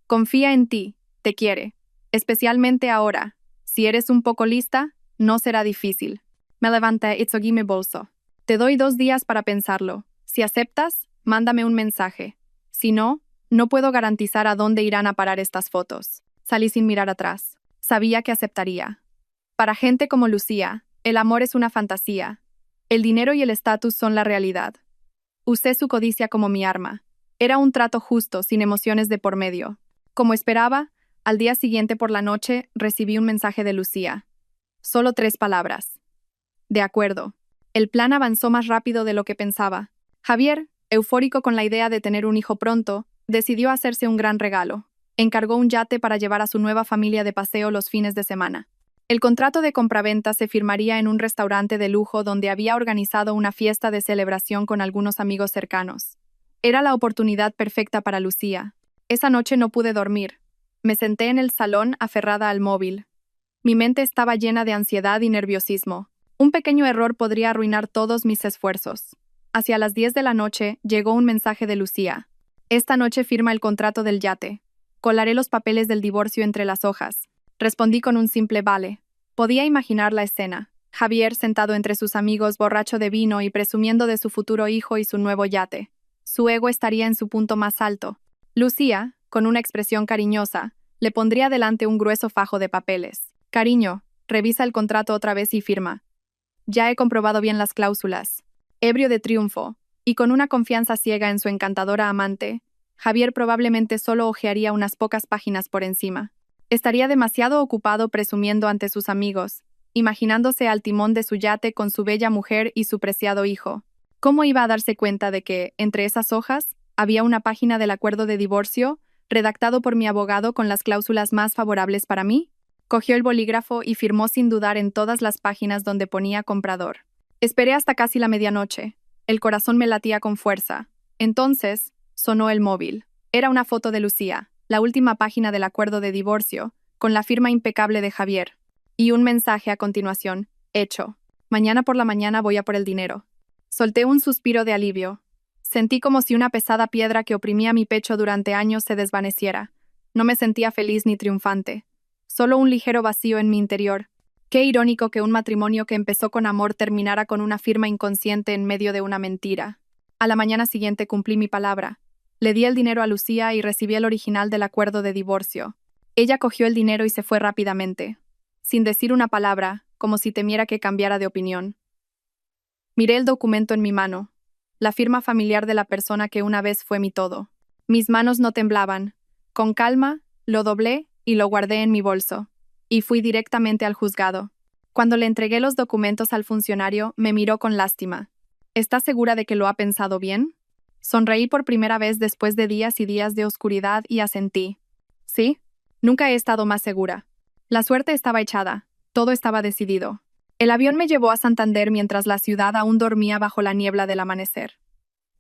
[SPEAKER 1] Confía en ti, te quiere. Especialmente ahora. Si eres un poco lista, no será difícil». Me levanté y seguí mi bolso. «Te doy 2 días para pensarlo. Si aceptas, mándame un mensaje. Si no, no puedo garantizar a dónde irán a parar estas fotos». Salí sin mirar atrás. Sabía que aceptaría. Para gente como Lucía, el amor es una fantasía. El dinero y el estatus son la realidad. Usé su codicia como mi arma. Era un trato justo, sin emociones de por medio. Como esperaba, al día siguiente por la noche recibí un mensaje de Lucía. Solo 3 palabras. «De acuerdo». El plan avanzó más rápido de lo que pensaba. Javier, eufórico con la idea de tener un hijo pronto, decidió hacerse un gran regalo. Encargó un yate para llevar a su nueva familia de paseo los fines de semana. El contrato de compraventa se firmaría en un restaurante de lujo donde había organizado una fiesta de celebración con algunos amigos cercanos. Era la oportunidad perfecta para Lucía. Esa noche no pude dormir. Me senté en el salón aferrada al móvil. Mi mente estaba llena de ansiedad y nerviosismo. Un pequeño error podría arruinar todos mis esfuerzos. Hacia las 10 de la noche llegó un mensaje de Lucía. «Esta noche firma el contrato del yate. Colaré los papeles del divorcio entre las hojas». Respondí con un simple vale. Podía imaginar la escena. Javier sentado entre sus amigos borracho de vino y presumiendo de su futuro hijo y su nuevo yate. Su ego estaría en su punto más alto. Lucía, con una expresión cariñosa, le pondría delante un grueso fajo de papeles. «Cariño, revisa el contrato otra vez y firma. Ya he comprobado bien las cláusulas». Ebrio de triunfo, y con una confianza ciega en su encantadora amante, Javier probablemente solo hojearía unas pocas páginas por encima. Estaría demasiado ocupado presumiendo ante sus amigos, imaginándose al timón de su yate con su bella mujer y su preciado hijo. ¿Cómo iba a darse cuenta de que, entre esas hojas, había una página del acuerdo de divorcio, redactado por mi abogado con las cláusulas más favorables para mí? Cogió el bolígrafo y firmó sin dudar en todas las páginas donde ponía comprador. Esperé hasta casi la medianoche. El corazón me latía con fuerza. Entonces, sonó el móvil. Era una foto de Lucía, la última página del acuerdo de divorcio, con la firma impecable de Javier. Y un mensaje a continuación. «Hecho. Mañana por la mañana voy a por el dinero». Solté un suspiro de alivio. Sentí como si una pesada piedra que oprimía mi pecho durante años se desvaneciera. No me sentía feliz ni triunfante. solo un ligero vacío en mi interior. Qué irónico que un matrimonio que empezó con amor terminara con una firma inconsciente en medio de una mentira. A la mañana siguiente cumplí mi palabra. Le di el dinero a Lucía y recibí el original del acuerdo de divorcio. Ella cogió el dinero y se fue rápidamente, sin decir una palabra, como si temiera que cambiara de opinión. Miré el documento en mi mano, la firma familiar de la persona que una vez fue mi todo. Mis manos no temblaban. Con calma, lo doblé y lo guardé en mi bolso, y fui directamente al juzgado. Cuando le entregué los documentos al funcionario, me miró con lástima. ¿Estás segura de que lo ha pensado bien? Sonreí por primera vez después de días y días de oscuridad y asentí. Sí, nunca he estado más segura. La suerte estaba echada, todo estaba decidido. El avión me llevó a Santander mientras la ciudad aún dormía bajo la niebla del amanecer.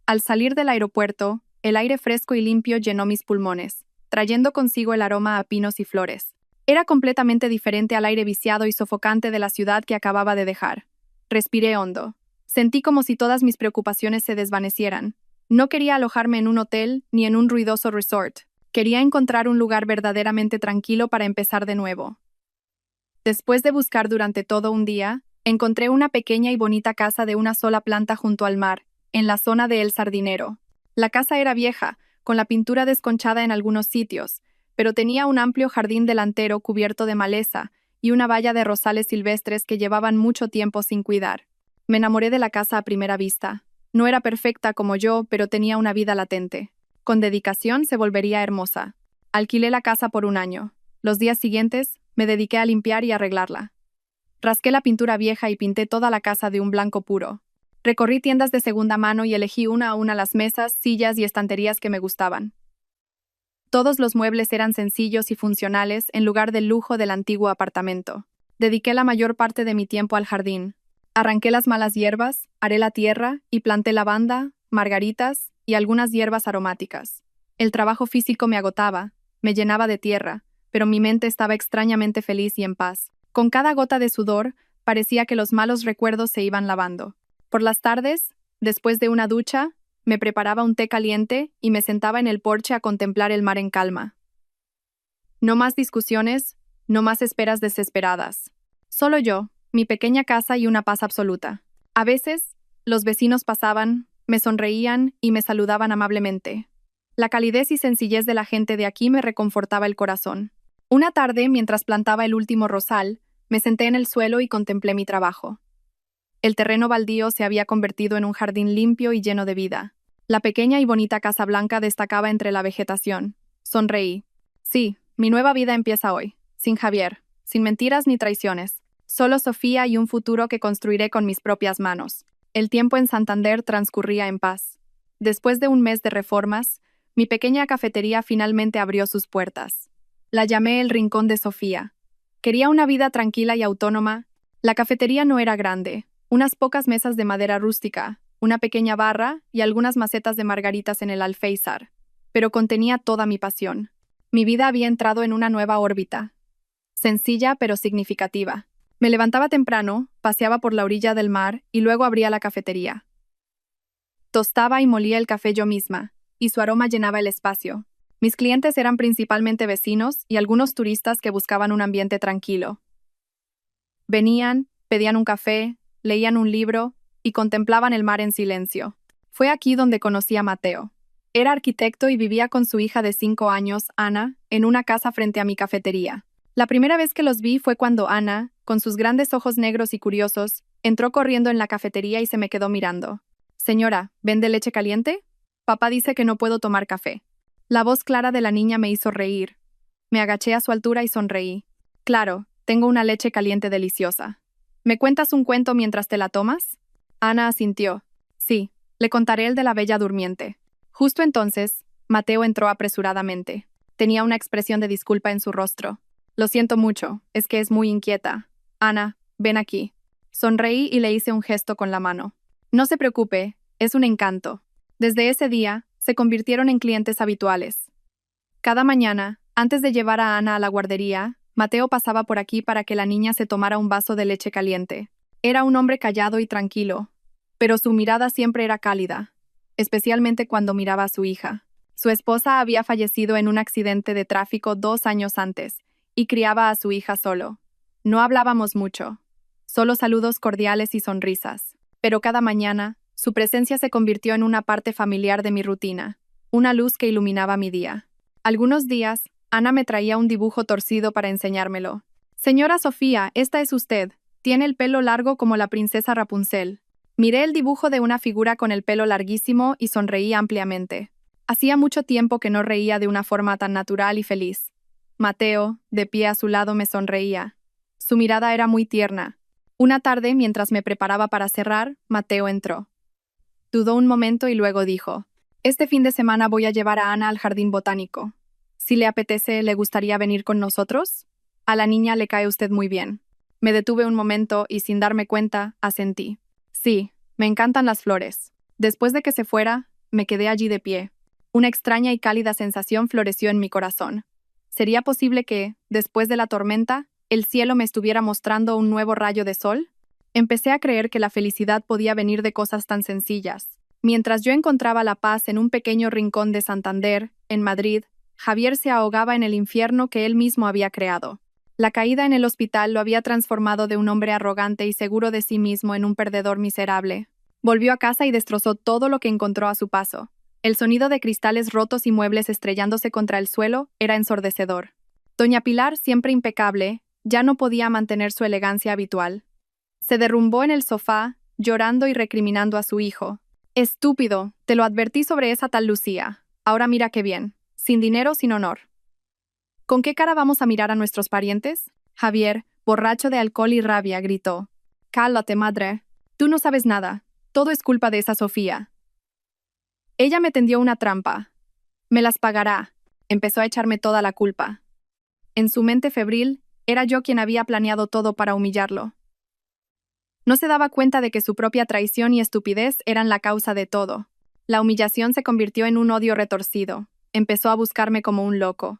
[SPEAKER 1] Al salir del aeropuerto, el aire fresco y limpio llenó mis pulmones, trayendo consigo el aroma a pinos y flores. Era completamente diferente al aire viciado y sofocante de la ciudad que acababa de dejar. Respiré hondo. Sentí como si todas mis preocupaciones se desvanecieran. No quería alojarme en un hotel ni en un ruidoso resort. Quería encontrar un lugar verdaderamente tranquilo para empezar de nuevo. Después de buscar durante todo un día, encontré una pequeña y bonita casa de una sola planta junto al mar, en la zona de El Sardinero. La casa era vieja, con la pintura desconchada en algunos sitios, pero tenía un amplio jardín delantero cubierto de maleza y una valla de rosales silvestres que llevaban mucho tiempo sin cuidar. Me enamoré de la casa a primera vista. No era perfecta como yo, pero tenía una vida latente. Con dedicación se volvería hermosa. Alquilé la casa por un año. Los días siguientes, me dediqué a limpiar y arreglarla. Rasqué la pintura vieja y pinté toda la casa de un blanco puro. Recorrí tiendas de segunda mano y elegí una a una las mesas, sillas y estanterías que me gustaban. Todos los muebles eran sencillos y funcionales en lugar del lujo del antiguo apartamento. Dediqué la mayor parte de mi tiempo al jardín. Arranqué las malas hierbas, aré la tierra y planté lavanda, margaritas y algunas hierbas aromáticas. El trabajo físico me agotaba, me llenaba de tierra, pero mi mente estaba extrañamente feliz y en paz. Con cada gota de sudor, parecía que los malos recuerdos se iban lavando. Por las tardes, después de una ducha, me preparaba un té caliente y me sentaba en el porche a contemplar el mar en calma. No más discusiones, no más esperas desesperadas. Solo yo, mi pequeña casa y una paz absoluta. A veces, los vecinos pasaban, me sonreían y me saludaban amablemente. La calidez y sencillez de la gente de aquí me reconfortaba el corazón. Una tarde, mientras plantaba el último rosal, me senté en el suelo y contemplé mi trabajo. El terreno baldío se había convertido en un jardín limpio y lleno de vida. La pequeña y bonita casa blanca destacaba entre la vegetación. Sonreí. Sí, mi nueva vida empieza hoy, sin Javier, sin mentiras ni traiciones. Solo Sofía y un futuro que construiré con mis propias manos. El tiempo en Santander transcurría en paz. Después de un mes de reformas, mi pequeña cafetería finalmente abrió sus puertas. La llamé el Rincón de Sofía. Quería una vida tranquila y autónoma. La cafetería no era grande, unas pocas mesas de madera rústica, una pequeña barra y algunas macetas de margaritas en el alféizar, pero contenía toda mi pasión. Mi vida había entrado en una nueva órbita. Sencilla pero significativa. Me levantaba temprano, paseaba por la orilla del mar y luego abría la cafetería. Tostaba y molía el café yo misma, y su aroma llenaba el espacio. Mis clientes eran principalmente vecinos y algunos turistas que buscaban un ambiente tranquilo. Venían, pedían un café, leían un libro y contemplaban el mar en silencio. Fue aquí donde conocí a Mateo. Era arquitecto y vivía con su hija de 5 años, Ana, en una casa frente a mi cafetería. La primera vez que los vi fue cuando Ana, con sus grandes ojos negros y curiosos, entró corriendo en la cafetería y se me quedó mirando. «Señora, ¿vende leche caliente? Papá dice que no puedo tomar café». La voz clara de la niña me hizo reír. Me agaché a su altura y sonreí. «Claro, tengo una leche caliente deliciosa. ¿Me cuentas un cuento mientras te la tomas?» Ana asintió. «Sí, le contaré el de la Bella Durmiente». Justo entonces, Mateo entró apresuradamente. Tenía una expresión de disculpa en su rostro. «Lo siento mucho, es que es muy inquieta. Ana, ven aquí». Sonreí y le hice un gesto con la mano. «No se preocupe, es un encanto». Desde ese día, se convirtieron en clientes habituales. Cada mañana, antes de llevar a Ana a la guardería, Mateo pasaba por aquí para que la niña se tomara un vaso de leche caliente. Era un hombre callado y tranquilo, pero su mirada siempre era cálida, especialmente cuando miraba a su hija. Su esposa había fallecido en un accidente de tráfico 2 años antes, y criaba a su hija solo. No hablábamos mucho, solo saludos cordiales y sonrisas. Pero cada mañana, su presencia se convirtió en una parte familiar de mi rutina, una luz que iluminaba mi día. Algunos días, Ana me traía un dibujo torcido para enseñármelo. Señora Sofía, esta es usted. Tiene el pelo largo como la princesa Rapunzel. Miré el dibujo de una figura con el pelo larguísimo y sonreí ampliamente. Hacía mucho tiempo que no reía de una forma tan natural y feliz. Mateo, de pie a su lado, me sonreía. Su mirada era muy tierna. Una tarde, mientras me preparaba para cerrar, Mateo entró. Dudó un momento y luego dijo: «Este fin de semana voy a llevar a Ana al jardín botánico. Si le apetece, ¿le gustaría venir con nosotros? A la niña le cae usted muy bien». Me detuve un momento y, sin darme cuenta, asentí. Sí, me encantan las flores. Después de que se fuera, me quedé allí de pie. Una extraña y cálida sensación floreció en mi corazón. ¿Sería posible que, después de la tormenta, el cielo me estuviera mostrando un nuevo rayo de sol? Empecé a creer que la felicidad podía venir de cosas tan sencillas. Mientras yo encontraba la paz en un pequeño rincón de Santander, en Madrid, Javier se ahogaba en el infierno que él mismo había creado. La caída en el hospital lo había transformado de un hombre arrogante y seguro de sí mismo en un perdedor miserable. Volvió a casa y destrozó todo lo que encontró a su paso. El sonido de cristales rotos y muebles estrellándose contra el suelo era ensordecedor. Doña Pilar, siempre impecable, ya no podía mantener su elegancia habitual. Se derrumbó en el sofá, llorando y recriminando a su hijo. «Estúpido, te lo advertí sobre esa tal Lucía. Ahora mira qué bien. Sin dinero, sin honor». «¿Con qué cara vamos a mirar a nuestros parientes?». Javier, borracho de alcohol y rabia, gritó: «Cálate, madre. Tú no sabes nada. Todo es culpa de esa Sofía. Ella me tendió una trampa. Me las pagará». Empezó a echarme toda la culpa. En su mente febril, era yo quien había planeado todo para humillarlo. No se daba cuenta de que su propia traición y estupidez eran la causa de todo. La humillación se convirtió en un odio retorcido. Empezó a buscarme como un loco.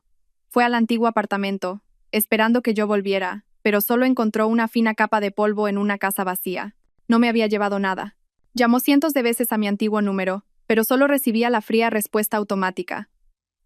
[SPEAKER 1] Fue al antiguo apartamento, esperando que yo volviera, pero solo encontró una fina capa de polvo en una casa vacía. No me había llevado nada. Llamó cientos de veces a mi antiguo número, pero solo recibía la fría respuesta automática.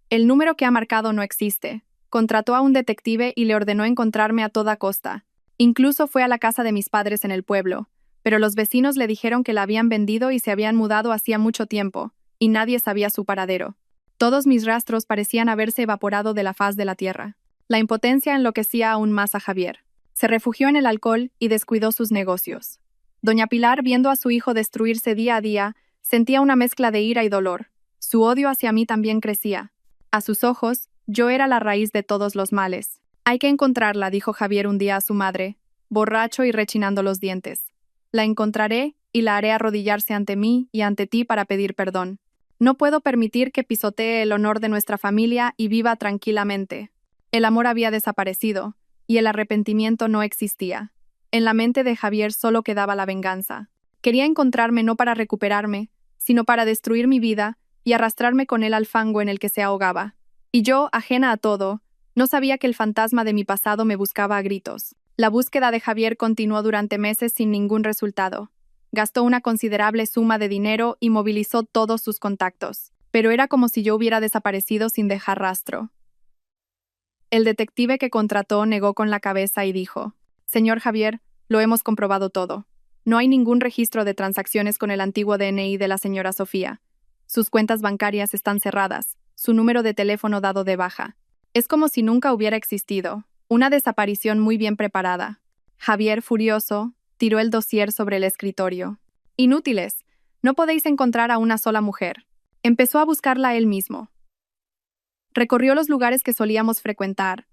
[SPEAKER 1] «El número que ha marcado no existe». Contrató a un detective y le ordenó encontrarme a toda costa. Incluso fue a la casa de mis padres en el pueblo, pero los vecinos le dijeron que la habían vendido y se habían mudado hacía mucho tiempo, y nadie sabía su paradero. Todos mis rastros parecían haberse evaporado de la faz de la tierra. La impotencia enloquecía aún más a Javier. Se refugió en el alcohol y descuidó sus negocios. Doña Pilar, viendo a su hijo destruirse día a día, sentía una mezcla de ira y dolor. Su odio hacia mí también crecía. A sus ojos, yo era la raíz de todos los males. «Hay que encontrarla», dijo Javier un día a su madre, borracho y rechinando los dientes. «La encontraré y la haré arrodillarse ante mí y ante ti para pedir perdón. No puedo permitir que pisotee el honor de nuestra familia y viva tranquilamente». El amor había desaparecido, y el arrepentimiento no existía. En la mente de Javier solo quedaba la venganza. Quería encontrarme no para recuperarme, sino para destruir mi vida y arrastrarme con él al fango en el que se ahogaba. Y yo, ajena a todo, no sabía que el fantasma de mi pasado me buscaba a gritos. La búsqueda de Javier continuó durante meses sin ningún resultado. Gastó una considerable suma de dinero y movilizó todos sus contactos, pero era como si yo hubiera desaparecido sin dejar rastro. El detective que contrató negó con la cabeza y dijo: «Señor Javier, lo hemos comprobado todo. No hay ningún registro de transacciones con el antiguo DNI de la señora Sofía. Sus cuentas bancarias están cerradas, su número de teléfono dado de baja. Es como si nunca hubiera existido. Una desaparición muy bien preparada». Javier, furioso, tiró el dossier sobre el escritorio. «Inútiles. No podéis encontrar a una sola mujer». Empezó a buscarla él mismo. Recorrió los lugares que solíamos frecuentar: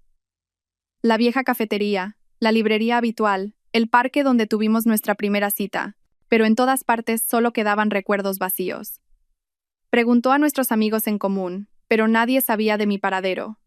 [SPEAKER 1] la vieja cafetería, la librería habitual, el parque donde tuvimos nuestra primera cita, pero en todas partes solo quedaban recuerdos vacíos. Preguntó a nuestros amigos en común, pero nadie sabía de mi paradero.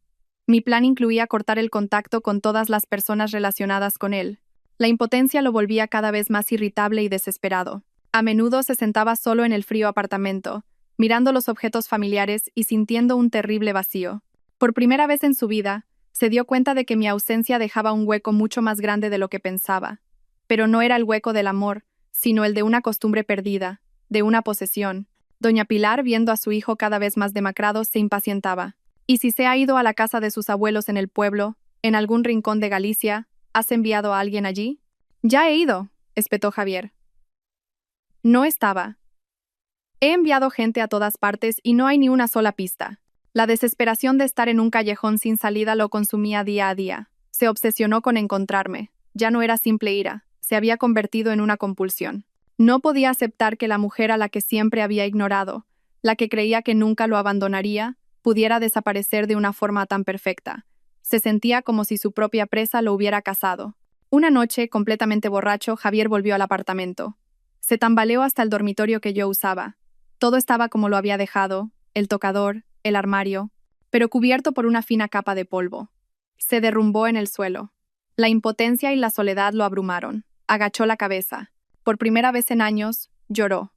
[SPEAKER 1] Mi plan incluía cortar el contacto con todas las personas relacionadas con él. La impotencia lo volvía cada vez más irritable y desesperado. A menudo se sentaba solo en el frío apartamento, mirando los objetos familiares y sintiendo un terrible vacío. Por primera vez en su vida, se dio cuenta de que mi ausencia dejaba un hueco mucho más grande de lo que pensaba. Pero no era el hueco del amor, sino el de una costumbre perdida, de una posesión. Doña Pilar, viendo a su hijo cada vez más demacrado, se impacientaba. «¿Y si se ha ido a la casa de sus abuelos en el pueblo? ¿En algún rincón de Galicia? ¿Has enviado a alguien allí? Ya he ido, espetó Javier. No estaba. He enviado gente a todas partes y no hay ni una sola pista. La desesperación de estar en un callejón sin salida lo consumía día a día. Se obsesionó con encontrarme. Ya no era simple ira, se había convertido en una compulsión. No podía aceptar que la mujer a la que siempre había ignorado, la que creía que nunca lo abandonaría, pudiera desaparecer de una forma tan perfecta. Se sentía como si su propia presa lo hubiera cazado. Una noche, completamente borracho, Javier volvió al apartamento. Se tambaleó hasta el dormitorio que yo usaba. Todo estaba como lo había dejado, el tocador, el armario, pero cubierto por una fina capa de polvo. Se derrumbó en el suelo. La impotencia y la soledad lo abrumaron. Agachó la cabeza. Por primera vez en años, lloró.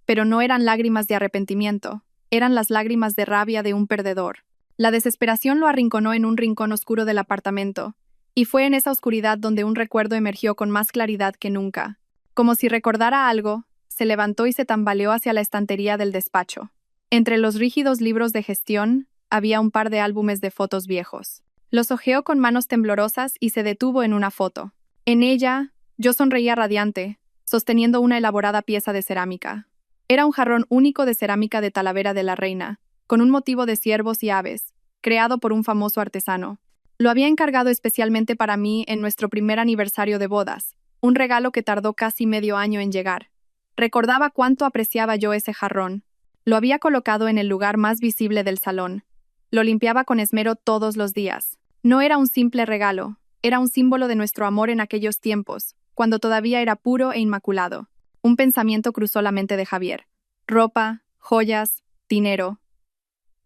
[SPEAKER 1] Pero no eran lágrimas de arrepentimiento, eran las lágrimas de rabia de un perdedor. La desesperación lo arrinconó en un rincón oscuro del apartamento, y fue en esa oscuridad donde un recuerdo emergió con más claridad que nunca. Como si recordara algo, se levantó y se tambaleó hacia la estantería del despacho. Entre los rígidos libros de gestión, había un par de álbumes de fotos viejos. Los hojeó con manos temblorosas y se detuvo en una foto. En ella, yo sonreía radiante, sosteniendo una elaborada pieza de cerámica. Era un jarrón único de cerámica de Talavera de la Reina, con un motivo de ciervos y aves, creado por un famoso artesano. Lo había encargado especialmente para mí en nuestro primer aniversario de bodas, un regalo que tardó casi medio año en llegar. Recordaba cuánto apreciaba yo ese jarrón. Lo había colocado en el lugar más visible del salón. Lo limpiaba con esmero todos los días. No era un simple regalo, era un símbolo de nuestro amor en aquellos tiempos, cuando todavía era puro e inmaculado. Un pensamiento cruzó la mente de Javier. Ropa, joyas, dinero.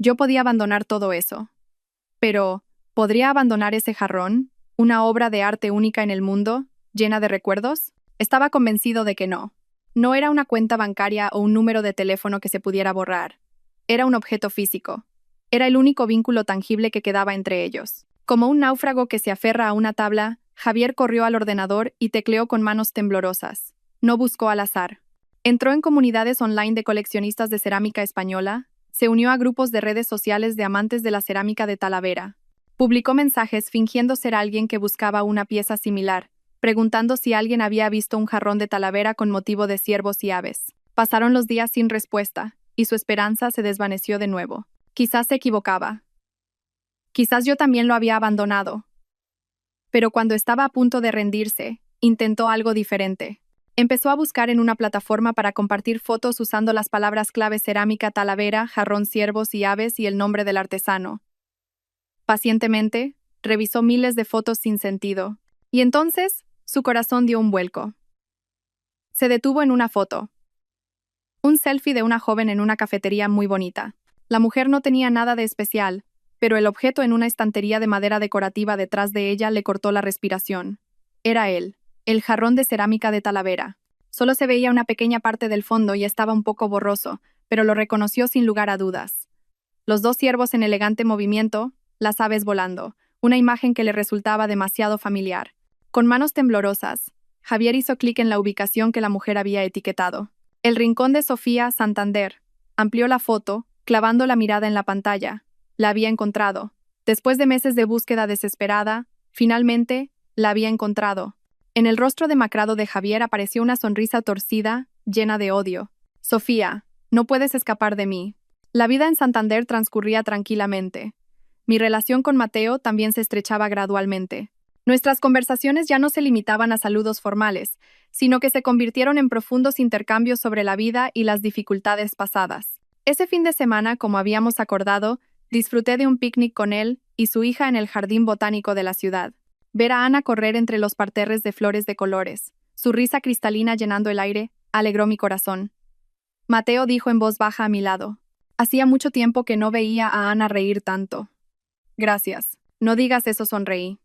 [SPEAKER 1] Yo podía abandonar todo eso. Pero, ¿podría abandonar ese jarrón? ¿Una obra de arte única en el mundo, llena de recuerdos? Estaba convencido de que no. No era una cuenta bancaria o un número de teléfono que se pudiera borrar. Era un objeto físico. Era el único vínculo tangible que quedaba entre ellos. Como un náufrago que se aferra a una tabla, Javier corrió al ordenador y tecleó con manos temblorosas. No buscó al azar. Entró en comunidades online de coleccionistas de cerámica española, se unió a grupos de redes sociales de amantes de la cerámica de Talavera. Publicó mensajes fingiendo ser alguien que buscaba una pieza similar, preguntando si alguien había visto un jarrón de Talavera con motivo de ciervos y aves. Pasaron los días sin respuesta, y su esperanza se desvaneció de nuevo. Quizás se equivocaba. Quizás yo también lo había abandonado. Pero cuando estaba a punto de rendirse, intentó algo diferente. Empezó a buscar en una plataforma para compartir fotos usando las palabras clave cerámica Talavera, jarrón ciervos y aves y el nombre del artesano. Pacientemente, revisó miles de fotos sin sentido. Y entonces, su corazón dio un vuelco. Se detuvo en una foto. Un selfie de una joven en una cafetería muy bonita. La mujer no tenía nada de especial, pero el objeto en una estantería de madera decorativa detrás de ella le cortó la respiración. Era él, el jarrón de cerámica de Talavera. Solo se veía una pequeña parte del fondo y estaba un poco borroso, pero lo reconoció sin lugar a dudas. Los dos ciervos en elegante movimiento, las aves volando, una imagen que le resultaba demasiado familiar. Con manos temblorosas, Javier hizo clic en la ubicación que la mujer había etiquetado. El rincón de Sofía, Santander. Amplió la foto, clavando la mirada en la pantalla. La había encontrado. Después de meses de búsqueda desesperada, finalmente, la había encontrado. En el rostro demacrado de Javier apareció una sonrisa torcida, llena de odio. Sofía, no puedes escapar de mí. La vida en Santander transcurría tranquilamente. Mi relación con Mateo también se estrechaba gradualmente. Nuestras conversaciones ya no se limitaban a saludos formales, sino que se convirtieron en profundos intercambios sobre la vida y las dificultades pasadas. Ese fin de semana, como habíamos acordado, disfruté de un picnic con él y su hija en el jardín botánico de la ciudad. Ver a Ana correr entre los parterres de flores de colores, su risa cristalina llenando el aire, alegró mi corazón. Mateo dijo en voz baja a mi lado. Hacía mucho tiempo que no veía a Ana reír tanto. Gracias. No digas eso, sonreí.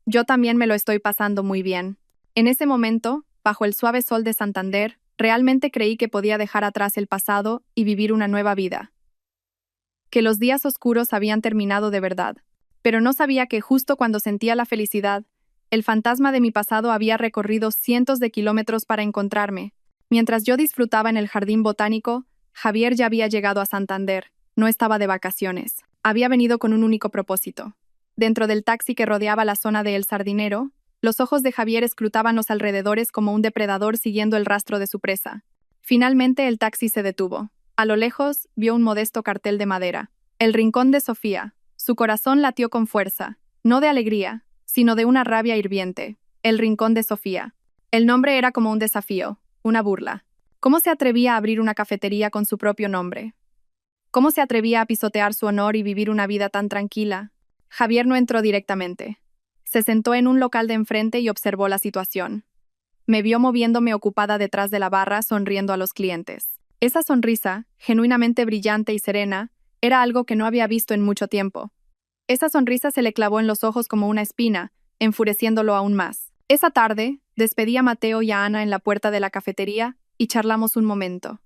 [SPEAKER 1] Yo también me lo estoy pasando muy bien. En ese momento, bajo el suave sol de Santander, realmente creí que podía dejar atrás el pasado y vivir una nueva vida. Que los días oscuros habían terminado de verdad. Pero no sabía que justo cuando sentía la felicidad, el fantasma de mi pasado había recorrido cientos de kilómetros para encontrarme. Mientras yo disfrutaba en el jardín botánico, Javier ya había llegado a Santander. No estaba de vacaciones. Había venido con un único propósito. Dentro del taxi que rodeaba la zona de El Sardinero, los ojos de Javier escrutaban los alrededores como un depredador siguiendo el rastro de su presa. Finalmente el taxi se detuvo. A lo lejos vio un modesto cartel de madera. El rincón de Sofía. Su corazón latió con fuerza, no de alegría, sino de una rabia hirviente. El rincón de Sofía. El nombre era como un desafío, una burla. ¿Cómo se atrevía a abrir una cafetería con su propio nombre? ¿Cómo se atrevía a pisotear su honor y vivir una vida tan tranquila? Javier no entró directamente. Se sentó en un local de enfrente y observó la situación. Me vio moviéndome ocupada detrás de la barra, sonriendo a los clientes. Esa sonrisa, genuinamente brillante y serena, era algo que no había visto en mucho tiempo. Esa sonrisa se le clavó en los ojos como una espina, enfureciéndolo aún más. Esa tarde, despedí a Mateo y a Ana en la puerta de la cafetería y charlamos un momento.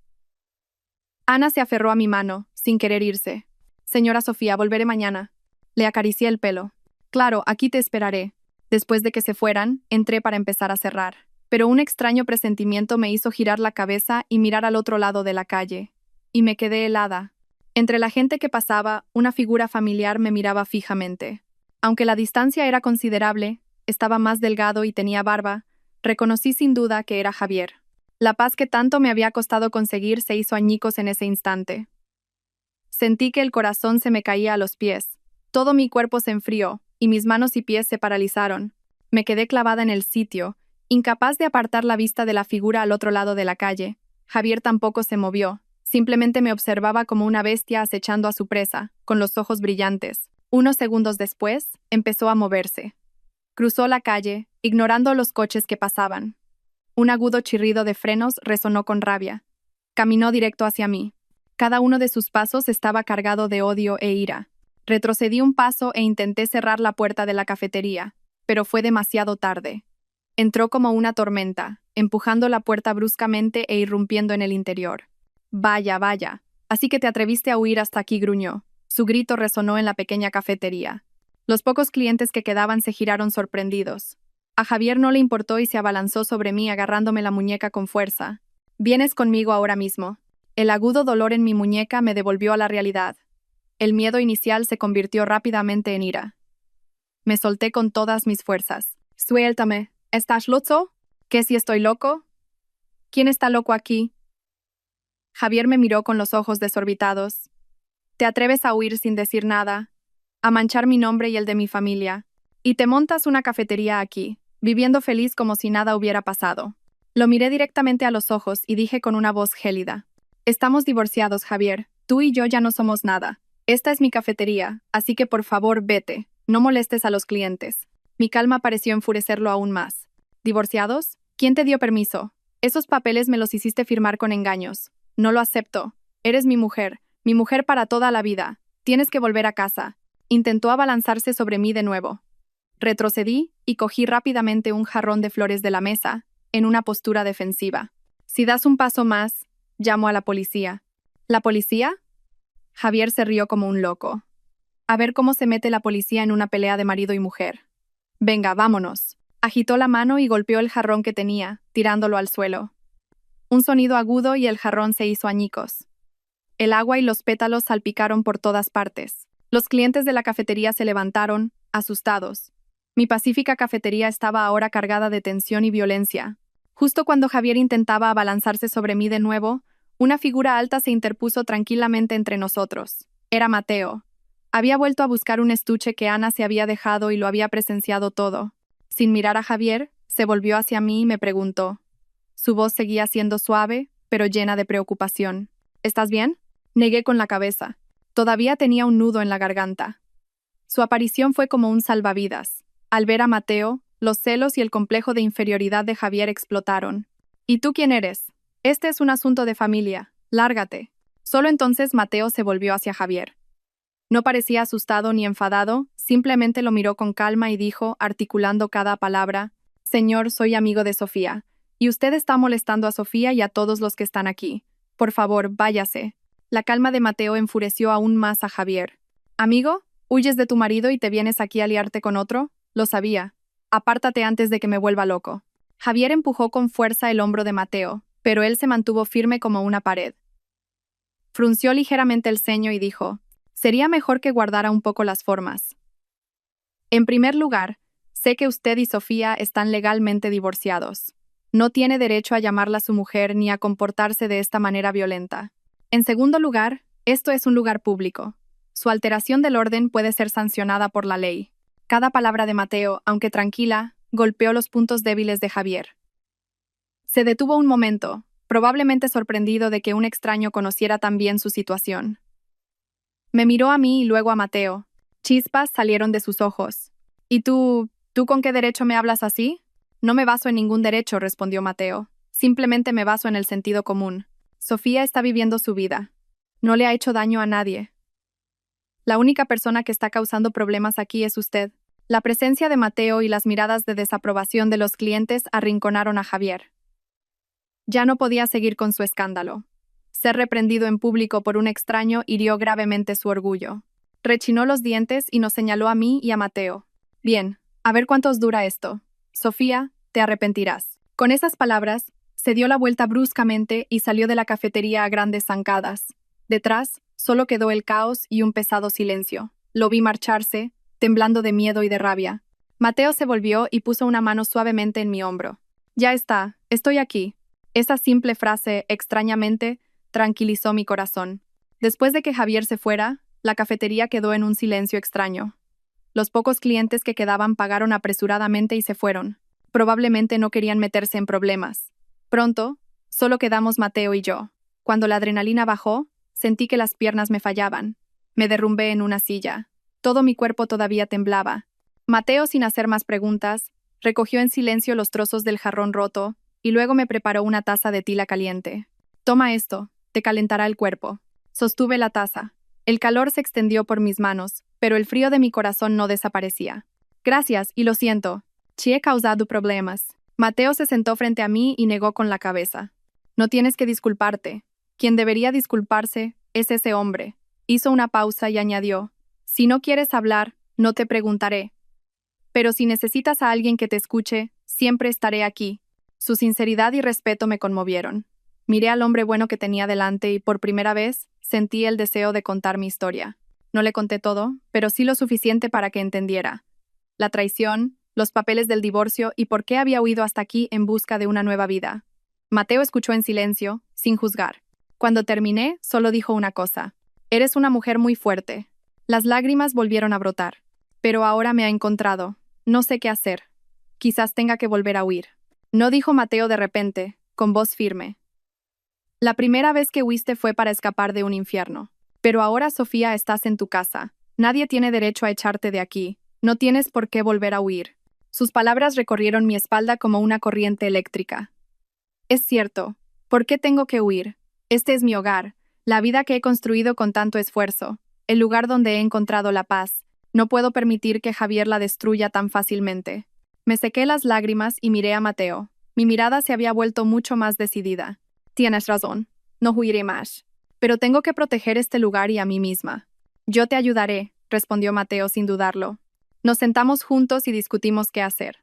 [SPEAKER 1] Ana se aferró a mi mano, sin querer irse. Señora Sofía, volveré mañana. Le acaricié el pelo. Claro, aquí te esperaré. Después de que se fueran, entré para empezar a cerrar. Pero un extraño presentimiento me hizo girar la cabeza y mirar al otro lado de la calle. Y me quedé helada. Entre la gente que pasaba, una figura familiar me miraba fijamente. Aunque la distancia era considerable, estaba más delgado y tenía barba, reconocí sin duda que era Javier. La paz que tanto me había costado conseguir se hizo añicos en ese instante. Sentí que el corazón se me caía a los pies. Todo mi cuerpo se enfrió, y mis manos y pies se paralizaron. Me quedé clavada en el sitio, incapaz de apartar la vista de la figura al otro lado de la calle. Javier tampoco se movió, simplemente me observaba como una bestia acechando a su presa, con los ojos brillantes. Unos segundos después, empezó a moverse. Cruzó la calle, ignorando los coches que pasaban. Un agudo chirrido de frenos resonó con rabia. Caminó directo hacia mí. Cada uno de sus pasos estaba cargado de odio e ira. Retrocedí un paso e intenté cerrar la puerta de la cafetería, pero fue demasiado tarde. Entró como una tormenta, empujando la puerta bruscamente e irrumpiendo en el interior. Vaya, vaya. Así que te atreviste a huir hasta aquí, gruñó. Su grito resonó en la pequeña cafetería. Los pocos clientes que quedaban se giraron sorprendidos. A Javier no le importó y se abalanzó sobre mí agarrándome la muñeca con fuerza. Vienes conmigo ahora mismo. El agudo dolor en mi muñeca me devolvió a la realidad. El miedo inicial se convirtió rápidamente en ira. Me solté con todas mis fuerzas. Suéltame. ¿Estás loco? ¿Qué si estoy loco? ¿Quién está loco aquí? Javier me miró con los ojos desorbitados. Te atreves a huir sin decir nada, a manchar mi nombre y el de mi familia, y te montas una cafetería aquí, viviendo feliz como si nada hubiera pasado. Lo miré directamente a los ojos y dije con una voz gélida. Estamos divorciados, Javier. Tú y yo ya no somos nada. Esta es mi cafetería, así que por favor vete. No molestes a los clientes. Mi calma pareció enfurecerlo aún más. ¿Divorciados? ¿Quién te dio permiso? Esos papeles me los hiciste firmar con engaños. No lo acepto. Eres mi mujer para toda la vida. Tienes que volver a casa. Intentó abalanzarse sobre mí de nuevo. Retrocedí y cogí rápidamente un jarrón de flores de la mesa, en una postura defensiva. Si das un paso más, llamo a la policía. ¿La policía? Javier se rió como un loco. A ver cómo se mete la policía en una pelea de marido y mujer. Venga, vámonos. Agitó la mano y golpeó el jarrón que tenía, tirándolo al suelo. Un sonido agudo y el jarrón se hizo añicos. El agua y los pétalos salpicaron por todas partes. Los clientes de la cafetería se levantaron, asustados. Mi pacífica cafetería estaba ahora cargada de tensión y violencia. Justo cuando Javier intentaba abalanzarse sobre mí de nuevo, una figura alta se interpuso tranquilamente entre nosotros. Era Mateo. Había vuelto a buscar un estuche que Ana se había dejado y lo había presenciado todo. Sin mirar a Javier, se volvió hacia mí y me preguntó. Su voz seguía siendo suave, pero llena de preocupación. ¿Estás bien? Negué con la cabeza. Todavía tenía un nudo en la garganta. Su aparición fue como un salvavidas. Al ver a Mateo, los celos y el complejo de inferioridad de Javier explotaron. ¿Y tú quién eres? Este es un asunto de familia. Lárgate. Solo entonces Mateo se volvió hacia Javier. No parecía asustado ni enfadado, simplemente lo miró con calma y dijo, articulando cada palabra, «Señor, soy amigo de Sofía, y usted está molestando a Sofía y a todos los que están aquí. Por favor, váyase». La calma de Mateo enfureció aún más a Javier. «Amigo, huyes de tu marido y te vienes aquí a liarte con otro? Lo sabía. Apártate antes de que me vuelva loco». Javier empujó con fuerza el hombro de Mateo, pero él se mantuvo firme como una pared. Frunció ligeramente el ceño y dijo, «Sería mejor que guardara un poco las formas». En primer lugar, sé que usted y Sofía están legalmente divorciados. No tiene derecho a llamarla su mujer ni a comportarse de esta manera violenta. En segundo lugar, esto es un lugar público. Su alteración del orden puede ser sancionada por la ley. Cada palabra de Mateo, aunque tranquila, golpeó los puntos débiles de Javier. Se detuvo un momento, probablemente sorprendido de que un extraño conociera tan bien su situación. Me miró a mí y luego a Mateo. Chispas salieron de sus ojos. ¿Y tú con qué derecho me hablas así? No me baso en ningún derecho, respondió Mateo. Simplemente me baso en el sentido común. Sofía está viviendo su vida. No le ha hecho daño a nadie. La única persona que está causando problemas aquí es usted. La presencia de Mateo y las miradas de desaprobación de los clientes arrinconaron a Javier. Ya no podía seguir con su escándalo. Ser reprendido en público por un extraño hirió gravemente su orgullo. Rechinó los dientes y nos señaló a mí y a Mateo. Bien, a ver cuántos dura esto. Sofía, te arrepentirás. Con esas palabras, se dio la vuelta bruscamente y salió de la cafetería a grandes zancadas. Detrás, solo quedó el caos y un pesado silencio. Lo vi marcharse, temblando de miedo y de rabia. Mateo se volvió y puso una mano suavemente en mi hombro. Ya está, estoy aquí. Esa simple frase, extrañamente, tranquilizó mi corazón. Después de que Javier se fuera, la cafetería quedó en un silencio extraño. Los pocos clientes que quedaban pagaron apresuradamente y se fueron. Probablemente no querían meterse en problemas. Pronto, solo quedamos Mateo y yo. Cuando la adrenalina bajó, sentí que las piernas me fallaban. Me derrumbé en una silla. Todo mi cuerpo todavía temblaba. Mateo, sin hacer más preguntas, recogió en silencio los trozos del jarrón roto y luego me preparó una taza de tila caliente. Toma esto, te calentará el cuerpo. Sostuve la taza. El calor se extendió por mis manos, pero el frío de mi corazón no desaparecía. Gracias, y lo siento. Si he causado problemas. Mateo se sentó frente a mí y negó con la cabeza. No tienes que disculparte. Quien debería disculparse es ese hombre. Hizo una pausa y añadió: si no quieres hablar, no te preguntaré. Pero si necesitas a alguien que te escuche, siempre estaré aquí. Su sinceridad y respeto me conmovieron. Miré al hombre bueno que tenía delante y por primera vez sentí el deseo de contar mi historia. No le conté todo, pero sí lo suficiente para que entendiera. La traición, los papeles del divorcio y por qué había huido hasta aquí en busca de una nueva vida. Mateo escuchó en silencio, sin juzgar. Cuando terminé, solo dijo una cosa: eres una mujer muy fuerte. Las lágrimas volvieron a brotar. Pero ahora me ha encontrado. No sé qué hacer. Quizás tenga que volver a huir. No, dijo Mateo de repente, con voz firme. La primera vez que huiste fue para escapar de un infierno. Pero ahora, Sofía, estás en tu casa. Nadie tiene derecho a echarte de aquí. No tienes por qué volver a huir. Sus palabras recorrieron mi espalda como una corriente eléctrica. Es cierto. ¿Por qué tengo que huir? Este es mi hogar, la vida que he construido con tanto esfuerzo, el lugar donde he encontrado la paz. No puedo permitir que Javier la destruya tan fácilmente. Me sequé las lágrimas y miré a Mateo. Mi mirada se había vuelto mucho más decidida. Tienes razón. No huiré más. Pero tengo que proteger este lugar y a mí misma. Yo te ayudaré, respondió Mateo sin dudarlo. Nos sentamos juntos y discutimos qué hacer.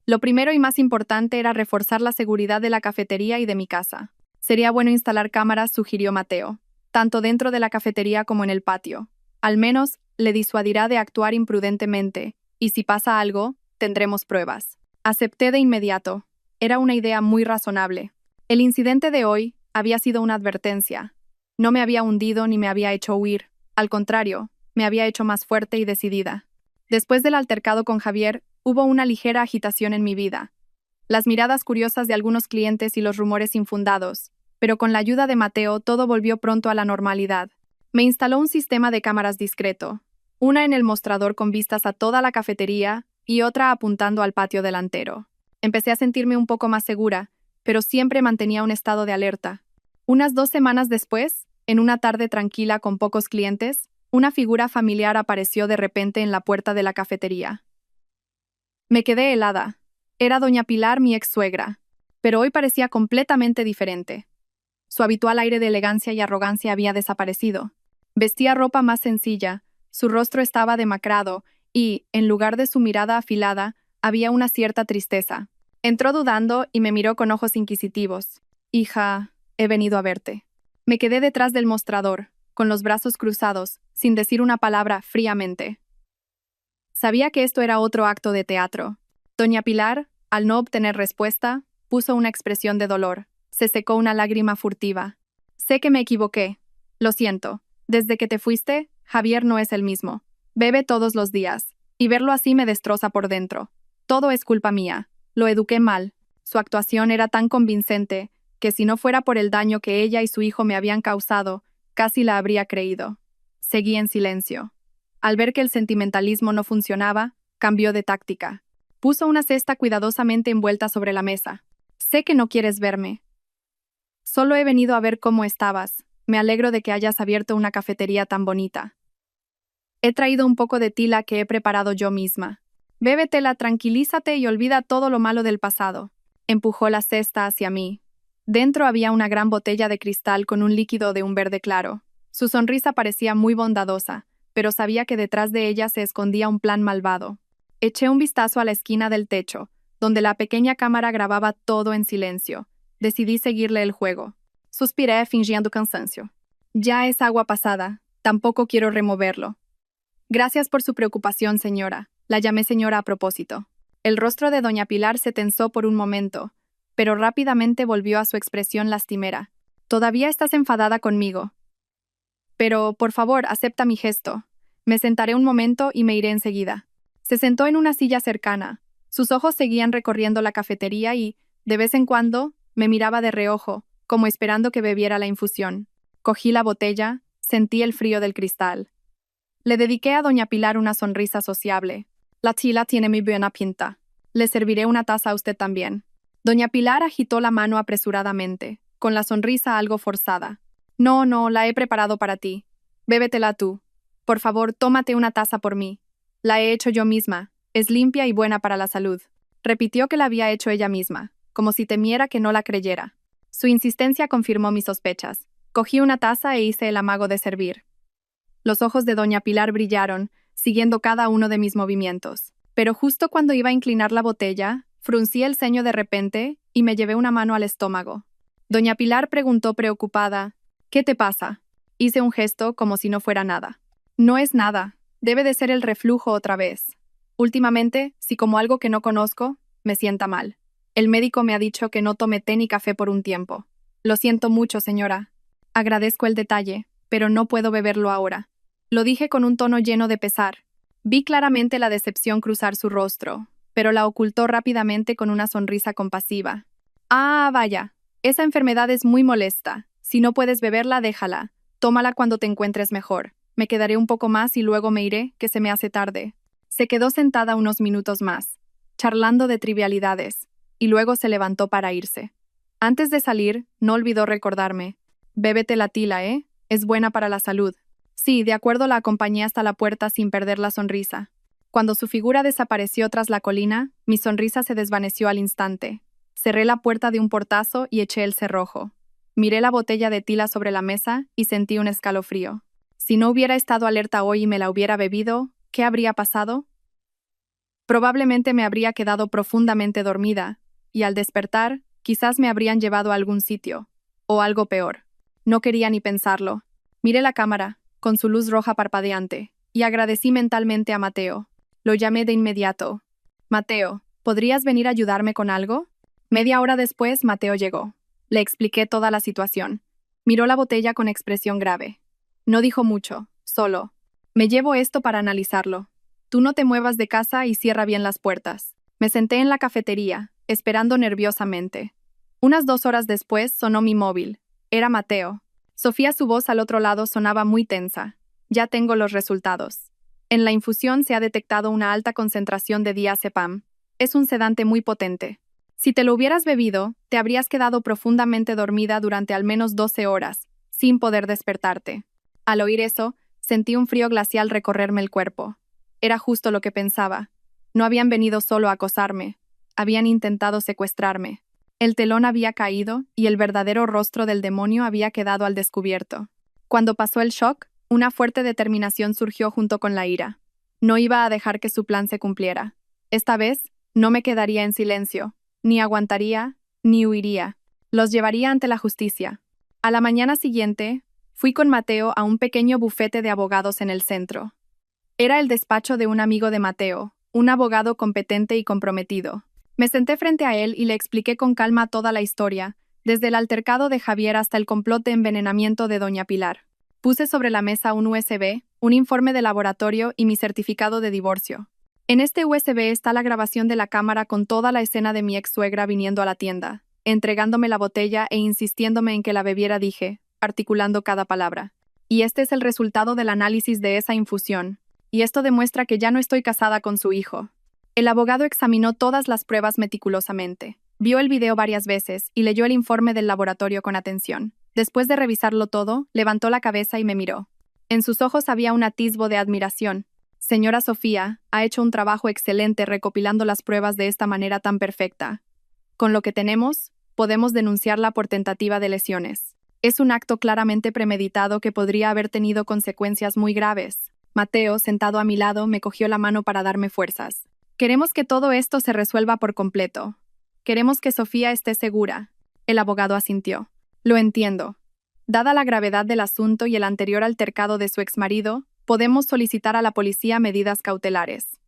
[SPEAKER 1] Lo primero y más importante era reforzar la seguridad de la cafetería y de mi casa. Sería bueno instalar cámaras, sugirió Mateo, tanto dentro de la cafetería como en el patio. Al menos, le disuadirá de actuar imprudentemente, y si pasa algo, tendremos pruebas. Acepté de inmediato. Era una idea muy razonable. El incidente de hoy había sido una advertencia. No me había hundido ni me había hecho huir. Al contrario, me había hecho más fuerte y decidida. Después del altercado con Javier, hubo una ligera agitación en mi vida. Las miradas curiosas de algunos clientes y los rumores infundados, pero con la ayuda de Mateo todo volvió pronto a la normalidad. Me instaló un sistema de cámaras discreto, una en el mostrador con vistas a toda la cafetería y otra apuntando al patio delantero. Empecé a sentirme un poco más segura, pero siempre mantenía un estado de alerta. Unas 2 semanas después, en una tarde tranquila con pocos clientes, una figura familiar apareció de repente en la puerta de la cafetería. Me quedé helada. Era doña Pilar, mi ex-suegra, pero hoy parecía completamente diferente. Su habitual aire de elegancia y arrogancia había desaparecido. Vestía ropa más sencilla, su rostro estaba demacrado y, en lugar de su mirada afilada, había una cierta tristeza. Entró dudando y me miró con ojos inquisitivos. Hija, he venido a verte. Me quedé detrás del mostrador, con los brazos cruzados, sin decir una palabra, fríamente. Sabía que esto era otro acto de teatro. Doña Pilar, al no obtener respuesta, puso una expresión de dolor. Se secó una lágrima furtiva. Sé que me equivoqué. Lo siento. Desde que te fuiste, Javier no es el mismo. Bebe todos los días. Y verlo así me destroza por dentro. Todo es culpa mía. Lo eduqué mal. Su actuación era tan convincente que si no fuera por el daño que ella y su hijo me habían causado, casi la habría creído. Seguí en silencio. Al ver que el sentimentalismo no funcionaba, cambió de táctica. Puso una cesta cuidadosamente envuelta sobre la mesa. Sé que no quieres verme. Solo he venido a ver cómo estabas. Me alegro de que hayas abierto una cafetería tan bonita. He traído un poco de tila que he preparado yo misma. Bébetela, tranquilízate y olvida todo lo malo del pasado. Empujó la cesta hacia mí. Dentro había una gran botella de cristal con un líquido de un verde claro. Su sonrisa parecía muy bondadosa, pero sabía que detrás de ella se escondía un plan malvado. Eché un vistazo a la esquina del techo, donde la pequeña cámara grababa todo en silencio. Decidí seguirle el juego. Suspiré fingiendo cansancio. Ya es agua pasada, tampoco quiero removerlo. Gracias por su preocupación, señora. La llamé señora a propósito. El rostro de doña Pilar se tensó por un momento, pero rápidamente volvió a su expresión lastimera. Todavía estás enfadada conmigo. Pero, por favor, acepta mi gesto. Me sentaré un momento y me iré enseguida. Se sentó en una silla cercana. Sus ojos seguían recorriendo la cafetería y, de vez en cuando, me miraba de reojo, como esperando que bebiera la infusión. Cogí la botella, sentí el frío del cristal. Le dediqué a doña Pilar una sonrisa sociable. La tila tiene muy buena pinta. Le serviré una taza a usted también. Doña Pilar agitó la mano apresuradamente, con la sonrisa algo forzada. No, no, la he preparado para ti. Bébetela tú. Por favor, tómate una taza por mí. La he hecho yo misma. Es limpia y buena para la salud. Repitió que la había hecho ella misma, como si temiera que no la creyera. Su insistencia confirmó mis sospechas. Cogí una taza e hice el amago de servir. Los ojos de doña Pilar brillaron, siguiendo cada uno de mis movimientos. Pero justo cuando iba a inclinar la botella, fruncí el ceño de repente y me llevé una mano al estómago. Doña Pilar preguntó preocupada, ¿qué te pasa? Hice un gesto como si no fuera nada. No es nada, debe de ser el reflujo otra vez. Últimamente, si como algo que no conozco, me sienta mal. El médico me ha dicho que no tome té ni café por un tiempo. Lo siento mucho, señora. Agradezco el detalle, pero no puedo beberlo ahora. Lo dije con un tono lleno de pesar. Vi claramente la decepción cruzar su rostro, pero la ocultó rápidamente con una sonrisa compasiva. Ah, vaya, esa enfermedad es muy molesta. Si no puedes beberla, déjala. Tómala cuando te encuentres mejor. Me quedaré un poco más y luego me iré, que se me hace tarde. Se quedó sentada unos minutos más, charlando de trivialidades, y luego se levantó para irse. Antes de salir, no olvidó recordarme. Bébete la tila, ¿eh? Es buena para la salud. Sí, de acuerdo, la acompañé hasta la puerta sin perder la sonrisa. Cuando su figura desapareció tras la colina, mi sonrisa se desvaneció al instante. Cerré la puerta de un portazo y eché el cerrojo. Miré la botella de tila sobre la mesa y sentí un escalofrío. Si no hubiera estado alerta hoy y me la hubiera bebido, ¿qué habría pasado? Probablemente me habría quedado profundamente dormida, y al despertar, quizás me habrían llevado a algún sitio, o algo peor. No quería ni pensarlo. Miré la cámara, con su luz roja parpadeante, y agradecí mentalmente a Mateo. Lo llamé de inmediato. Mateo, ¿podrías venir a ayudarme con algo? Media hora después, Mateo llegó. Le expliqué toda la situación. Miró la botella con expresión grave. No dijo mucho, solo. Me llevo esto para analizarlo. Tú no te muevas de casa y cierra bien las puertas. Me senté en la cafetería, esperando nerviosamente. Unas 2 horas después sonó mi móvil. Era Mateo. Sofía, su voz al otro lado sonaba muy tensa. Ya tengo los resultados. En la infusión se ha detectado una alta concentración de diazepam. Es un sedante muy potente. Si te lo hubieras bebido, te habrías quedado profundamente dormida durante al menos 12 horas, sin poder despertarte. Al oír eso, sentí un frío glacial recorrerme el cuerpo. Era justo lo que pensaba. No habían venido solo a acosarme. Habían intentado secuestrarme. El telón había caído y el verdadero rostro del demonio había quedado al descubierto. Cuando pasó el shock, una fuerte determinación surgió junto con la ira. No iba a dejar que su plan se cumpliera. Esta vez, no me quedaría en silencio. Ni aguantaría, ni huiría. Los llevaría ante la justicia. A la mañana siguiente, fui con Mateo a un pequeño bufete de abogados en el centro. Era el despacho de un amigo de Mateo, un abogado competente y comprometido. Me senté frente a él y le expliqué con calma toda la historia, desde el altercado de Javier hasta el complot de envenenamiento de doña Pilar. Puse sobre la mesa un USB, un informe de laboratorio y mi certificado de divorcio. En este USB está la grabación de la cámara con toda la escena de mi ex suegra viniendo a la tienda, entregándome la botella e insistiéndome en que la bebiera, dije, articulando cada palabra. Y este es el resultado del análisis de esa infusión. Y esto demuestra que ya no estoy casada con su hijo. El abogado examinó todas las pruebas meticulosamente. Vio el video varias veces y leyó el informe del laboratorio con atención. Después de revisarlo todo, levantó la cabeza y me miró. En sus ojos había un atisbo de admiración. Señora Sofía, ha hecho un trabajo excelente recopilando las pruebas de esta manera tan perfecta. Con lo que tenemos, podemos denunciarla por tentativa de lesiones. Es un acto claramente premeditado que podría haber tenido consecuencias muy graves. Mateo, sentado a mi lado, me cogió la mano para darme fuerzas. Queremos que todo esto se resuelva por completo. Queremos que Sofía esté segura. El abogado asintió. Lo entiendo. Dada la gravedad del asunto y el anterior altercado de su exmarido, podemos solicitar a la policía medidas cautelares.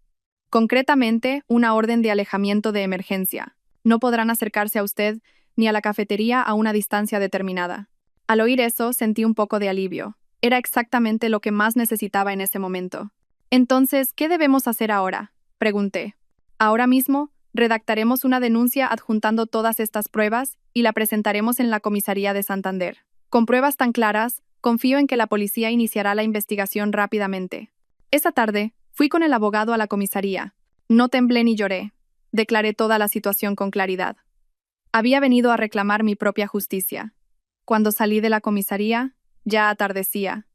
[SPEAKER 1] Concretamente, una orden de alejamiento de emergencia. No podrán acercarse a usted ni a la cafetería a una distancia determinada. Al oír eso, sentí un poco de alivio. Era exactamente lo que más necesitaba en ese momento. Entonces, ¿qué debemos hacer ahora?, pregunté. Ahora mismo, redactaremos una denuncia adjuntando todas estas pruebas y la presentaremos en la comisaría de Santander. Con pruebas tan claras, confío en que la policía iniciará la investigación rápidamente. Esa tarde, fui con el abogado a la comisaría. No temblé ni lloré. Declaré toda la situación con claridad. Había venido a reclamar mi propia justicia. Cuando salí de la comisaría, ya atardecía.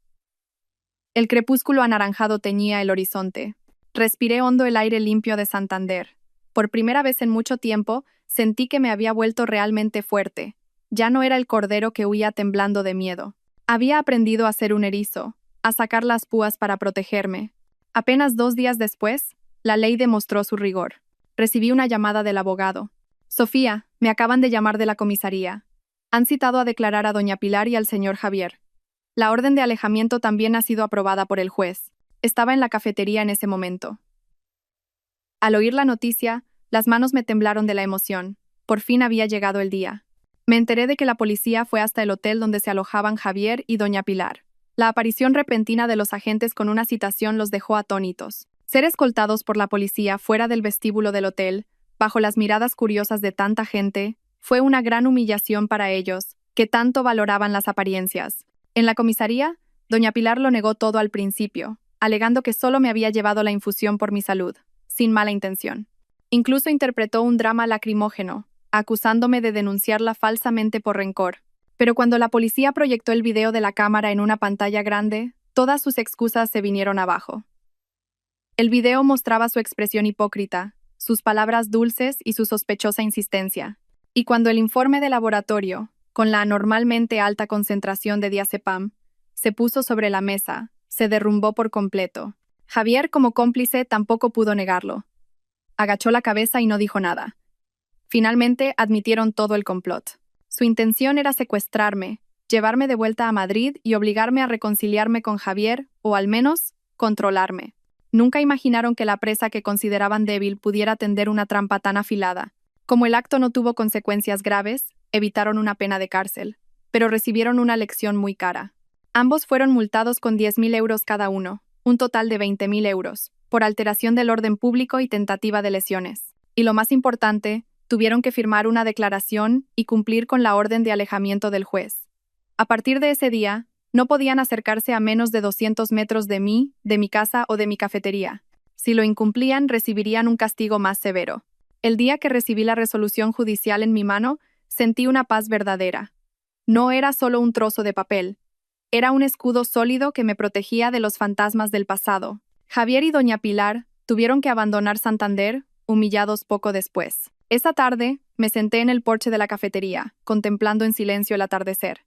[SPEAKER 1] El crepúsculo anaranjado teñía el horizonte. Respiré hondo el aire limpio de Santander. Por primera vez en mucho tiempo, sentí que me había vuelto realmente fuerte. Ya no era el cordero que huía temblando de miedo. Había aprendido a ser un erizo, a sacar las púas para protegerme. Apenas 2 días después, la ley demostró su rigor. Recibí una llamada del abogado. Sofía, me acaban de llamar de la comisaría. Han citado a declarar a doña Pilar y al señor Javier. La orden de alejamiento también ha sido aprobada por el juez. Estaba en la cafetería en ese momento. Al oír la noticia, las manos me temblaron de la emoción. Por fin había llegado el día. Me enteré de que la policía fue hasta el hotel donde se alojaban Javier y doña Pilar. La aparición repentina de los agentes con una citación los dejó atónitos. Ser escoltados por la policía fuera del vestíbulo del hotel, bajo las miradas curiosas de tanta gente, fue una gran humillación para ellos, que tanto valoraban las apariencias. En la comisaría, doña Pilar lo negó todo al principio, alegando que solo me había llevado la infusión por mi salud, sin mala intención. Incluso interpretó un drama lacrimógeno, acusándome de denunciarla falsamente por rencor. Pero cuando la policía proyectó el video de la cámara en una pantalla grande, todas sus excusas se vinieron abajo. El video mostraba su expresión hipócrita, sus palabras dulces y su sospechosa insistencia. Y cuando el informe de laboratorio, con la anormalmente alta concentración de diazepam, se puso sobre la mesa, se derrumbó por completo. Javier, como cómplice, tampoco pudo negarlo. Agachó la cabeza y no dijo nada. Finalmente admitieron todo el complot. Su intención era secuestrarme, llevarme de vuelta a Madrid y obligarme a reconciliarme con Javier, o al menos, controlarme. Nunca imaginaron que la presa que consideraban débil pudiera tender una trampa tan afilada. Como el acto no tuvo consecuencias graves, evitaron una pena de cárcel, pero recibieron una lección muy cara. Ambos fueron multados con 10.000 euros cada uno, un total de 20.000 euros, por alteración del orden público y tentativa de lesiones. Y lo más importante, tuvieron que firmar una declaración y cumplir con la orden de alejamiento del juez. A partir de ese día, no podían acercarse a menos de 200 metros de mí, de mi casa o de mi cafetería. Si lo incumplían, recibirían un castigo más severo. El día que recibí la resolución judicial en mi mano, sentí una paz verdadera. No era solo un trozo de papel. Era un escudo sólido que me protegía de los fantasmas del pasado. Javier y doña Pilar tuvieron que abandonar Santander, humillados poco después. Esa tarde, me senté en el porche de la cafetería, contemplando en silencio el atardecer.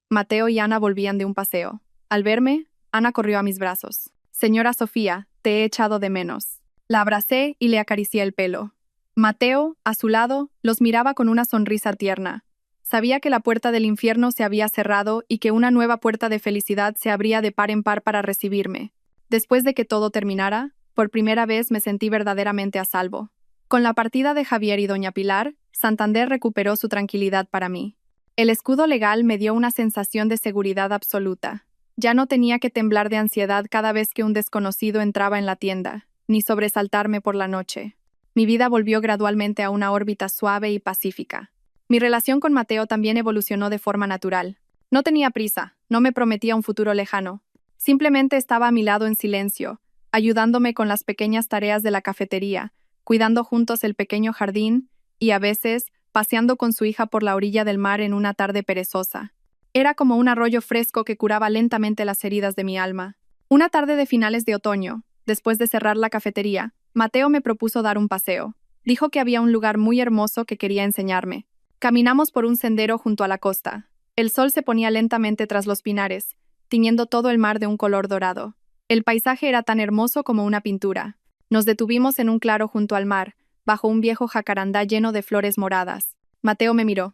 [SPEAKER 1] Mateo y Ana volvían de un paseo. Al verme, Ana corrió a mis brazos. Señora Sofía, te he echado de menos. La abracé y le acaricié el pelo. Mateo, a su lado, los miraba con una sonrisa tierna. Sabía que la puerta del infierno se había cerrado y que una nueva puerta de felicidad se abría de par en par para recibirme. Después de que todo terminara, por primera vez me sentí verdaderamente a salvo. Con la partida de Javier y doña Pilar, Santander recuperó su tranquilidad para mí. El escudo legal me dio una sensación de seguridad absoluta. Ya no tenía que temblar de ansiedad cada vez que un desconocido entraba en la tienda, ni sobresaltarme por la noche. Mi vida volvió gradualmente a una órbita suave y pacífica. Mi relación con Mateo también evolucionó de forma natural. No tenía prisa, no me prometía un futuro lejano. Simplemente estaba a mi lado en silencio, ayudándome con las pequeñas tareas de la cafetería, cuidando juntos el pequeño jardín y, a veces, paseando con su hija por la orilla del mar en una tarde perezosa. Era como un arroyo fresco que curaba lentamente las heridas de mi alma. Una tarde de finales de otoño, después de cerrar la cafetería, Mateo me propuso dar un paseo. Dijo que había un lugar muy hermoso que quería enseñarme. Caminamos por un sendero junto a la costa. El sol se ponía lentamente tras los pinares, tiñendo todo el mar de un color dorado. El paisaje era tan hermoso como una pintura. Nos detuvimos en un claro junto al mar, bajo un viejo jacarandá lleno de flores moradas. Mateo me miró.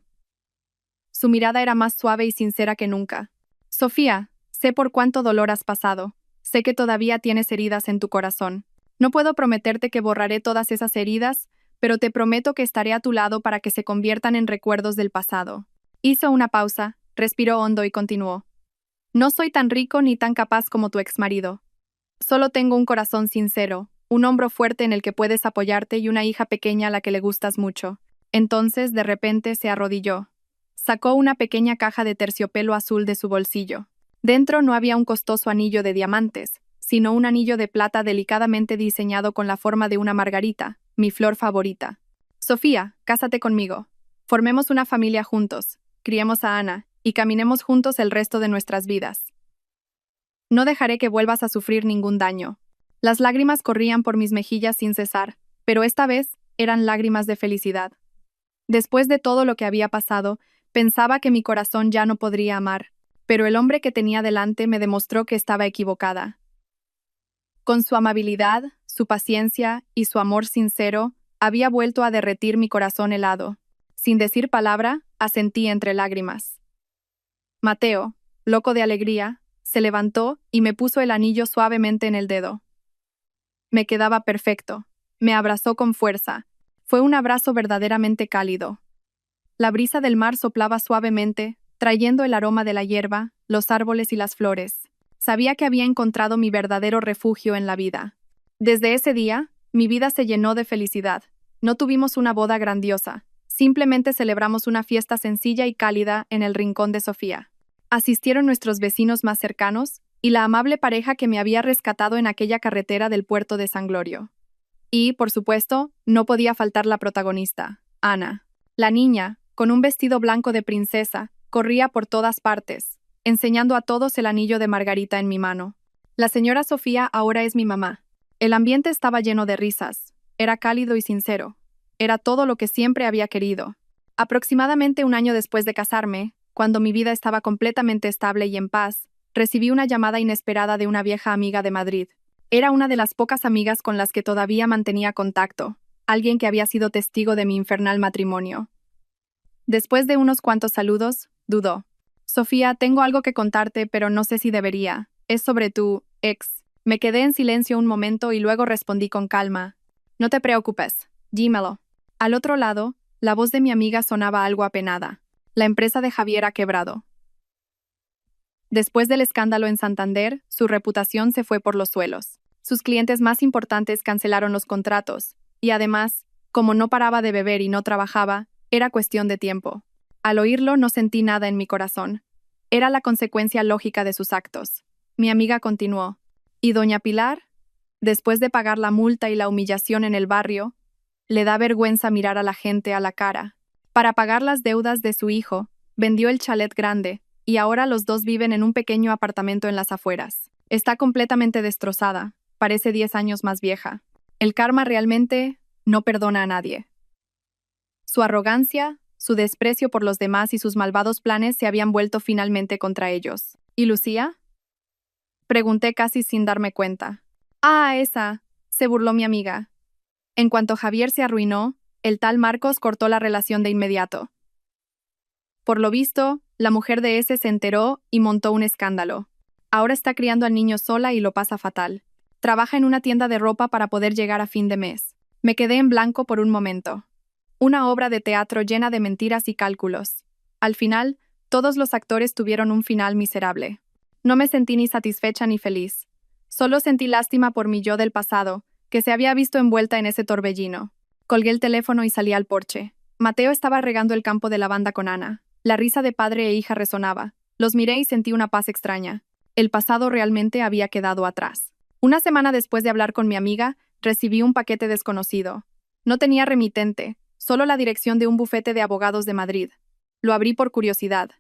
[SPEAKER 1] Su mirada era más suave y sincera que nunca. Sofía, sé por cuánto dolor has pasado. Sé que todavía tienes heridas en tu corazón. No puedo prometerte que borraré todas esas heridas, pero te prometo que estaré a tu lado para que se conviertan en recuerdos del pasado. Hizo una pausa, respiró hondo y continuó. No soy tan rico ni tan capaz como tu exmarido. Solo tengo un corazón sincero, un hombro fuerte en el que puedes apoyarte y una hija pequeña a la que le gustas mucho. Entonces, de repente, se arrodilló. Sacó una pequeña caja de terciopelo azul de su bolsillo. Dentro no había un costoso anillo de diamantes, sino un anillo de plata delicadamente diseñado con la forma de una margarita, mi flor favorita. Sofía, cásate conmigo. Formemos una familia juntos, criemos a Ana, y caminemos juntos el resto de nuestras vidas. No dejaré que vuelvas a sufrir ningún daño. Las lágrimas corrían por mis mejillas sin cesar, pero esta vez eran lágrimas de felicidad. Después de todo lo que había pasado, pensaba que mi corazón ya no podría amar, pero el hombre que tenía delante me demostró que estaba equivocada. Con su amabilidad, su paciencia y su amor sincero, había vuelto a derretir mi corazón helado. Sin decir palabra, asentí entre lágrimas. Mateo, loco de alegría, se levantó y me puso el anillo suavemente en el dedo. Me quedaba perfecto. Me abrazó con fuerza. Fue un abrazo verdaderamente cálido. La brisa del mar soplaba suavemente, trayendo el aroma de la hierba, los árboles y las flores. Sabía que había encontrado mi verdadero refugio en la vida. Desde ese día, mi vida se llenó de felicidad. No tuvimos una boda grandiosa. Simplemente celebramos una fiesta sencilla y cálida en el rincón de Sofía. Asistieron nuestros vecinos más cercanos y la amable pareja que me había rescatado en aquella carretera del puerto de San Glorio. Y, por supuesto, no podía faltar la protagonista, Ana. La niña, con un vestido blanco de princesa, corría por todas partes, enseñando a todos el anillo de Margarita en mi mano. La señora Sofía ahora es mi mamá. El ambiente estaba lleno de risas. Era cálido y sincero. Era todo lo que siempre había querido. Aproximadamente un año después de casarme, cuando mi vida estaba completamente estable y en paz, recibí una llamada inesperada de una vieja amiga de Madrid. Era una de las pocas amigas con las que todavía mantenía contacto, alguien que había sido testigo de mi infernal matrimonio. Después de unos cuantos saludos, dudó. Sofía, tengo algo que contarte, pero no sé si debería. Es sobre tu ex. Me quedé en silencio un momento y luego respondí con calma. No te preocupes, dímelo. Al otro lado, la voz de mi amiga sonaba algo apenada. La empresa de Javier ha quebrado. Después del escándalo en Santander, su reputación se fue por los suelos. Sus clientes más importantes cancelaron los contratos, y además, como no paraba de beber y no trabajaba, era cuestión de tiempo. Al oírlo no sentí nada en mi corazón. Era la consecuencia lógica de sus actos. Mi amiga continuó. ¿Y doña Pilar? Después de pagar la multa y la humillación en el barrio, le da vergüenza mirar a la gente a la cara. Para pagar las deudas de su hijo, vendió el chalet grande, y ahora los dos viven en un pequeño apartamento en las afueras. Está completamente destrozada, parece 10 años más vieja. El karma realmente no perdona a nadie. Su arrogancia, su desprecio por los demás y sus malvados planes se habían vuelto finalmente contra ellos. ¿Y Lucía? Pregunté casi sin darme cuenta. Ah, esa, se burló mi amiga. En cuanto Javier se arruinó, el tal Marcos cortó la relación de inmediato. Por lo visto, la mujer de ese se enteró y montó un escándalo. Ahora está criando al niño sola y lo pasa fatal. Trabaja en una tienda de ropa para poder llegar a fin de mes. Me quedé en blanco por un momento. Una obra de teatro llena de mentiras y cálculos. Al final, todos los actores tuvieron un final miserable. No me sentí ni satisfecha ni feliz. Solo sentí lástima por mi yo del pasado, que se había visto envuelta en ese torbellino. Colgué el teléfono y salí al porche. Mateo estaba regando el campo de lavanda con Ana. La risa de padre e hija resonaba. Los miré y sentí una paz extraña. El pasado realmente había quedado atrás. Una semana después de hablar con mi amiga, recibí un paquete desconocido. No tenía remitente, solo la dirección de un bufete de abogados de Madrid. Lo abrí por curiosidad.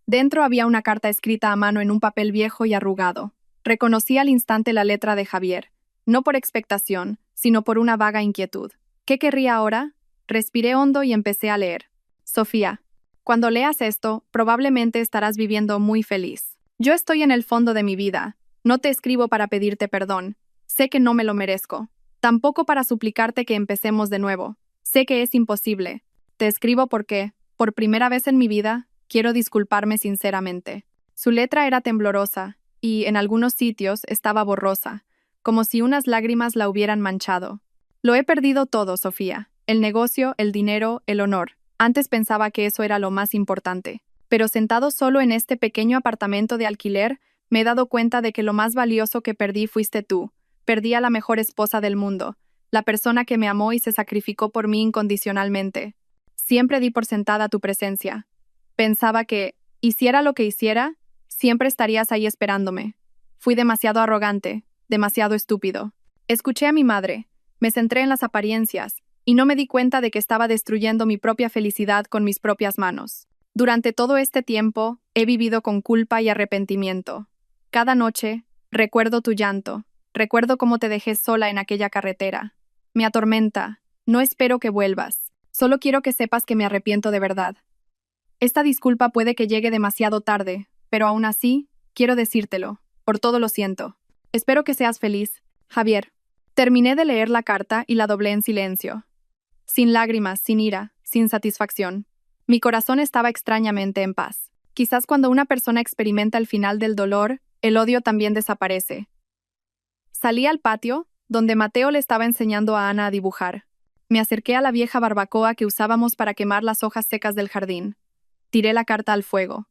[SPEAKER 1] Dentro había una carta escrita a mano en un papel viejo y arrugado. Reconocí al instante la letra de Javier, no por expectación, sino por una vaga inquietud. ¿Qué querría ahora? Respiré hondo y empecé a leer. Sofía, cuando leas esto, probablemente estarás viviendo muy feliz. Yo estoy en el fondo de mi vida. No te escribo para pedirte perdón. Sé que no me lo merezco. Tampoco para suplicarte que empecemos de nuevo. Sé que es imposible. Te escribo porque, por primera vez en mi vida, quiero disculparme sinceramente. Su letra era temblorosa y, en algunos sitios, estaba borrosa, como si unas lágrimas la hubieran manchado. Lo he perdido todo, Sofía. El negocio, el dinero, el honor. Antes pensaba que eso era lo más importante. Pero sentado solo en este pequeño apartamento de alquiler, me he dado cuenta de que lo más valioso que perdí fuiste tú. Perdí a la mejor esposa del mundo, la persona que me amó y se sacrificó por mí incondicionalmente. Siempre di por sentada tu presencia. Pensaba que, hiciera lo que hiciera, siempre estarías ahí esperándome. Fui demasiado arrogante, demasiado estúpido. Escuché a mi madre, me centré en las apariencias, y no me di cuenta de que estaba destruyendo mi propia felicidad con mis propias manos. Durante todo este tiempo, he vivido con culpa y arrepentimiento. Cada noche, recuerdo tu llanto, recuerdo cómo te dejé sola en aquella carretera. Me atormenta, no espero que vuelvas. Solo quiero que sepas que me arrepiento de verdad. Esta disculpa puede que llegue demasiado tarde, pero aún así, quiero decírtelo. Por todo lo siento. Espero que seas feliz, Javier. Terminé de leer la carta y la doblé en silencio. Sin lágrimas, sin ira, sin satisfacción. Mi corazón estaba extrañamente en paz. Quizás cuando una persona experimenta el final del dolor, el odio también desaparece. Salí al patio, donde Mateo le estaba enseñando a Ana a dibujar. Me acerqué a la vieja barbacoa que usábamos para quemar las hojas secas del jardín. Tiré la carta al fuego.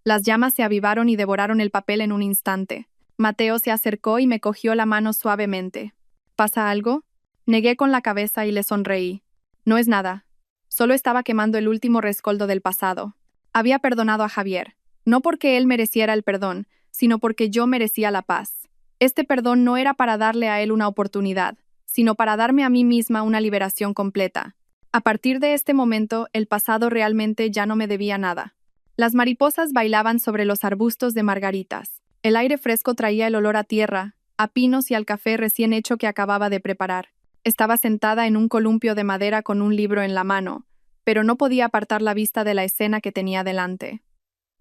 [SPEAKER 1] Las llamas se avivaron y devoraron el papel en un instante. Mateo se acercó y me cogió la mano suavemente. ¿Pasa algo? Negué con la cabeza y le sonreí. No es nada. Solo estaba quemando el último rescoldo del pasado. Había perdonado a Javier, no porque él mereciera el perdón, sino porque yo merecía la paz. Este perdón no era para darle a él una oportunidad, sino para darme a mí misma una liberación completa. A partir de este momento, el pasado realmente ya no me debía nada. Las mariposas bailaban sobre los arbustos de margaritas. El aire fresco traía el olor a tierra, a pinos y al café recién hecho que acababa de preparar. Estaba sentada en un columpio de madera con un libro en la mano, pero no podía apartar la vista de la escena que tenía delante.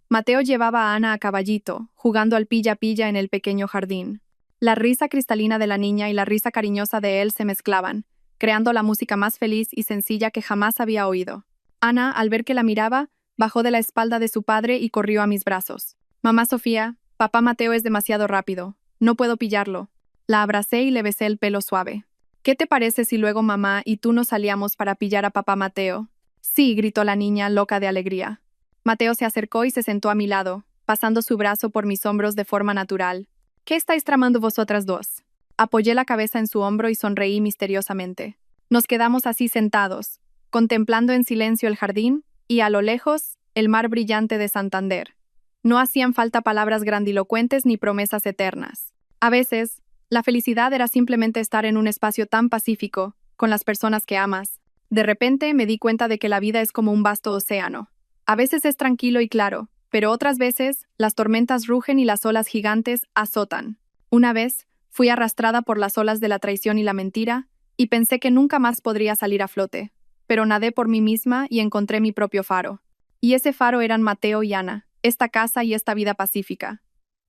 [SPEAKER 1] Mateo llevaba a Ana a caballito, jugando al pilla-pilla en el pequeño jardín. La risa cristalina de la niña y la risa cariñosa de él se mezclaban, creando la música más feliz y sencilla que jamás había oído. Ana, al ver que la miraba, bajó de la espalda de su padre y corrió a mis brazos. «Mamá Sofía, papá Mateo es demasiado rápido. No puedo pillarlo». La abracé y le besé el pelo suave. «¿Qué te parece si luego mamá y tú nos salíamos para pillar a papá Mateo?» «Sí», gritó la niña, loca de alegría. Mateo se acercó y se sentó a mi lado, pasando su brazo por mis hombros de forma natural. «¿Qué estáis tramando vosotras dos?» Apoyé la cabeza en su hombro y sonreí misteriosamente. Nos quedamos así sentados, contemplando en silencio el jardín y, a lo lejos, el mar brillante de Santander. No hacían falta palabras grandilocuentes ni promesas eternas. A veces, la felicidad era simplemente estar en un espacio tan pacífico, con las personas que amas. De repente me di cuenta de que la vida es como un vasto océano. A veces es tranquilo y claro, pero otras veces las tormentas rugen y las olas gigantes azotan. Una vez, fui arrastrada por las olas de la traición y la mentira, y pensé que nunca más podría salir a flote. Pero nadé por mí misma y encontré mi propio faro. Y ese faro eran Mateo y Ana, esta casa y esta vida pacífica.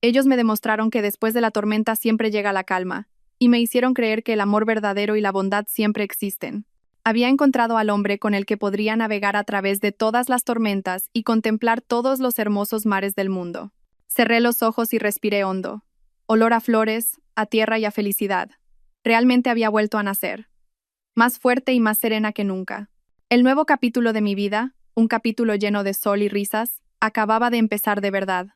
[SPEAKER 1] Ellos me demostraron que después de la tormenta siempre llega la calma, y me hicieron creer que el amor verdadero y la bondad siempre existen. Había encontrado al hombre con el que podría navegar a través de todas las tormentas y contemplar todos los hermosos mares del mundo. Cerré los ojos y respiré hondo. olor a flores, a tierra y a felicidad. Realmente había vuelto a nacer, más fuerte y más serena que nunca. El nuevo capítulo de mi vida, un capítulo lleno de sol y risas, acababa de empezar de verdad.